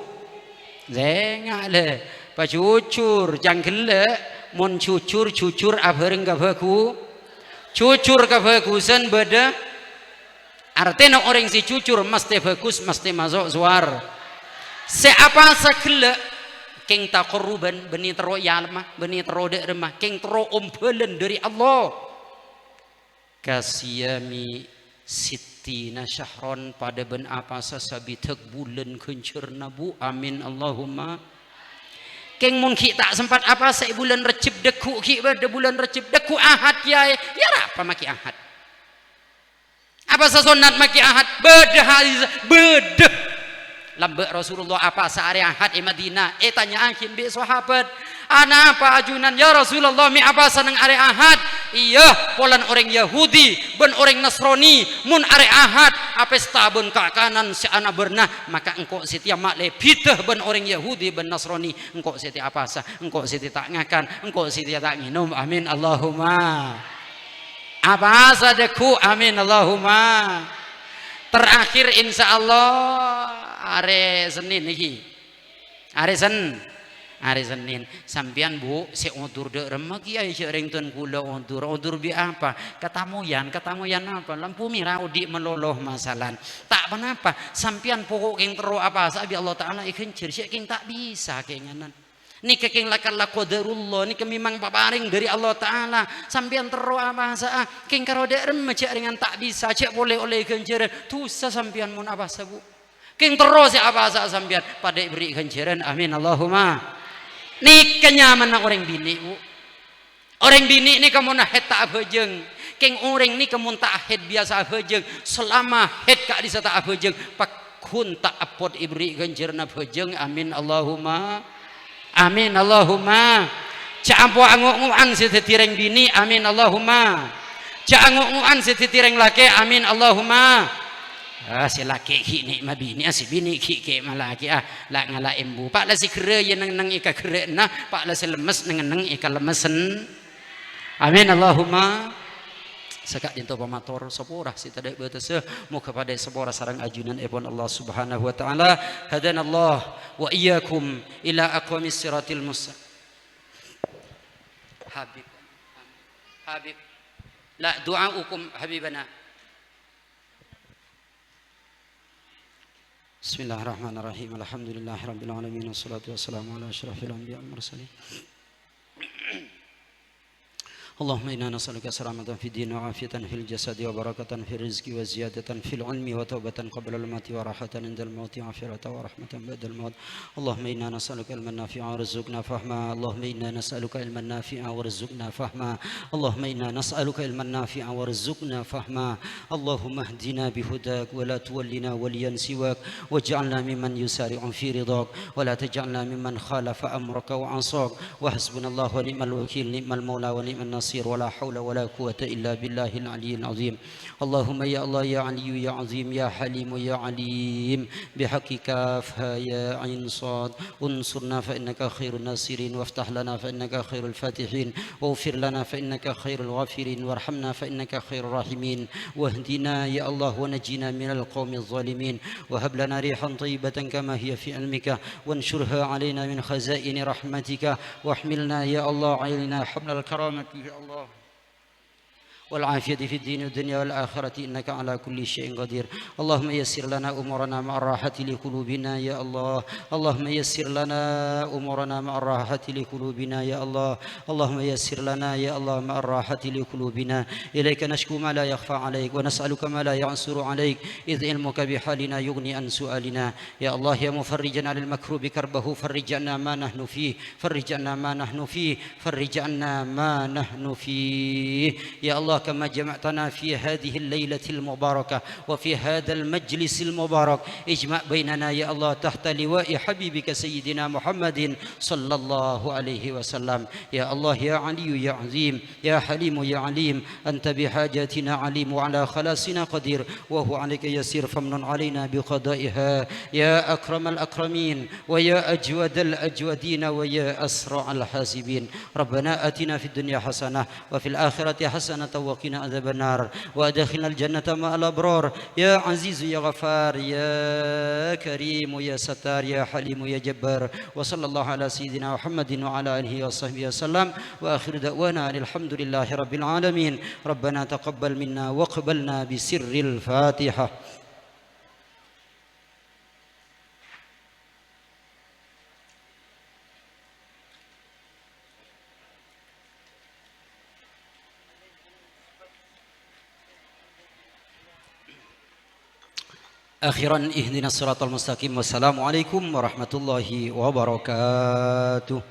zengak le pacucur jangkele mon cucur abareng kabaku cucur kabagusan beda artinya orang si cucur mesti bagus mesti masuk suar seapa sakele keng takoruban beni tero yalma beni tero dek remah keng tero ompelan dari Allah kasiyami Sittina syahron pada ben apa sasabitek bulan kencur nabu amin Allahumma keng mun ki tak sempat apa sa bulan Recep deku ki pada bulan Recep deku ahad ya apa maki ahad apa sa sunat maki ahad bedah lambe Rasulullah apa sa hari ahad Madinah tanya akin bi sahabat ana apa ajunan ya Rasulullah mi apa seneng are ahad iya polan orang Yahudi ben orang Nasrani mun are ahad apa stabun ka kanan si ana bernah maka engkau siti mak le piteh ben orang Yahudi ben Nasrani engkau siti apa sah engkau siti tak ngakan engkau siti tak minum amin Allahumma apa sadeku amin Allahumma terakhir insyaallah are Senin iki are Senin sampian bu si ondur de remah kiai sering tuan kula ondur bi apa katamuyan apa lampu merah udi meloloh masalah tak kenapa sampian pokok keng tero apa sabi Allah taala ikan cerita keng tak bisa kenganan ni keng lakal qadarullah ni memang paparing dari Allah taala sampian tero apa sa keng karo de remah cek ringan tak bisa cek boleh oleh kencer tusa sampian mun apa sabu keng tero si apa sa sampian pada beri kenceran amin Allahumma ni kenyaman orang bini bu orang bini ni kamu nak het tak abajeng keng orang ni kamu tak het biasa abajeng selama het kak disa tak abajeng pakun tak apot ibri ganjarna abajeng amin Allahumma caampo anguk-angukan si tetireng bini amin Allahumma caanguk-angukan si tetireng laki amin Allahumma si laki ini mah bini si bini ki malaki la ngala embu pak la si kere ye nang ika kere nah pak la si lemes nang ika lemesen amin Allahumma sekak dinto pamator sepurah si tadai betese mu kepada sepurah sarang ajunan epon Allah Subhanahu wa taala hadanallah wa iyyakum ila aqwamis siratil mustaqim habib la du'aukum habibana Bismillahirrahmanirrahim. Alhamdulillahirabbil alamin wassalatu wassalamu ala asyrafil anbiya'i wal mursalin. Allahumma inna nas'aluka salamatan fid din wa afiyatan fil jasadi wa barakatan fil rizqi wa ziyadatan fil ilmi wa taubatan qabla al mauti wa rahatan indal mauti wa afiratan wa rahmatan ba'dal maut. Allahumma inna nas'aluka ilman nafi'an warzuqna fahma. Allahumma inna nas'aluka ilman nafi'an warzuqna fahma. Allahumma inna nas'aluka ilman nafi'an warzuqna fahma. Allahumma ihdina bihudak wa la tuwallina waliyan siwak waj'alna mimman yusari'u fi ridak wa la taj'alna mimman khalafa amraka wa 'asak wa hasbunallahu wa ni'mal wakeel ni'mal maula wa ni'man nasir نصير ولا حول ولا قوة إلا بالله العلي العظيم اللهم يا الله يا علي يا عظيم يا حليم يا عليم بحق كافها يا عين صاد انصرنا فإنك خير الناصرين وافتح لنا فإنك خير الفاتحين واغفر لنا فإنك خير الغافرين وارحمنا فإنك خير الراحمين واهدنا يا الله ونجنا من القوم الظالمين وهب لنا ريحا طيبة كما هي في علمك وانشرها علينا من خزائن رحمتك واحملنا يا الله علينا حمل الكرامة يا الله والعافية في الدين والدنيا والآخرة إنك على كل شيء قدير اللهم يسر لنا أمورنا مع الراحة لقلوبنا يا الله اللهم يسر لنا أمورنا مع الراحة لقلوبنا يا الله اللهم يسر لنا يا الله مع الراحة لقلوبنا إليك نشكو ما لا يخفى عليك ونسألك ما لا يعسر عليك إذ علمك بحالنا يغني عن سؤالنا يا الله يا مفرجا على المكروب كربه فرج عنا ما نحن فيه فرج عنا ما نحن فيه فرج عنا ما نحن فيه يا الله كما جمعتنا في هذه الليلة المباركة وفي هذا المجلس المبارك اجمع بيننا يا الله تحت لواء حبيبك سيدنا محمد صلى الله عليه وسلم يا الله يا علي يا عظيم يا حليم يا عليم أنت بحاجاتنا عليم وعلى خلاصنا قدير وهو عليك يسير فمن علينا بقضائها يا أكرم الأكرمين ويا أجود الأجودين ويا أسرع الحاسبين ربنا آتنا في الدنيا حسنة وفي الآخرة حسنة وقنا عذاب النار وأدخلنا الجنة مع الأبرار يا عزيز يا غفار يا كريم يا ستار يا حليم يا جبار وصلى الله على سيدنا محمد وعلى آله وصحبه وسلم وآخر دعوانا الحمد لله رب العالمين ربنا تقبل منا واقبلنا بسر الفاتحة أخيرا اهدنا الصراط المستقيم والسلام عليكم ورحمة الله وبركاته.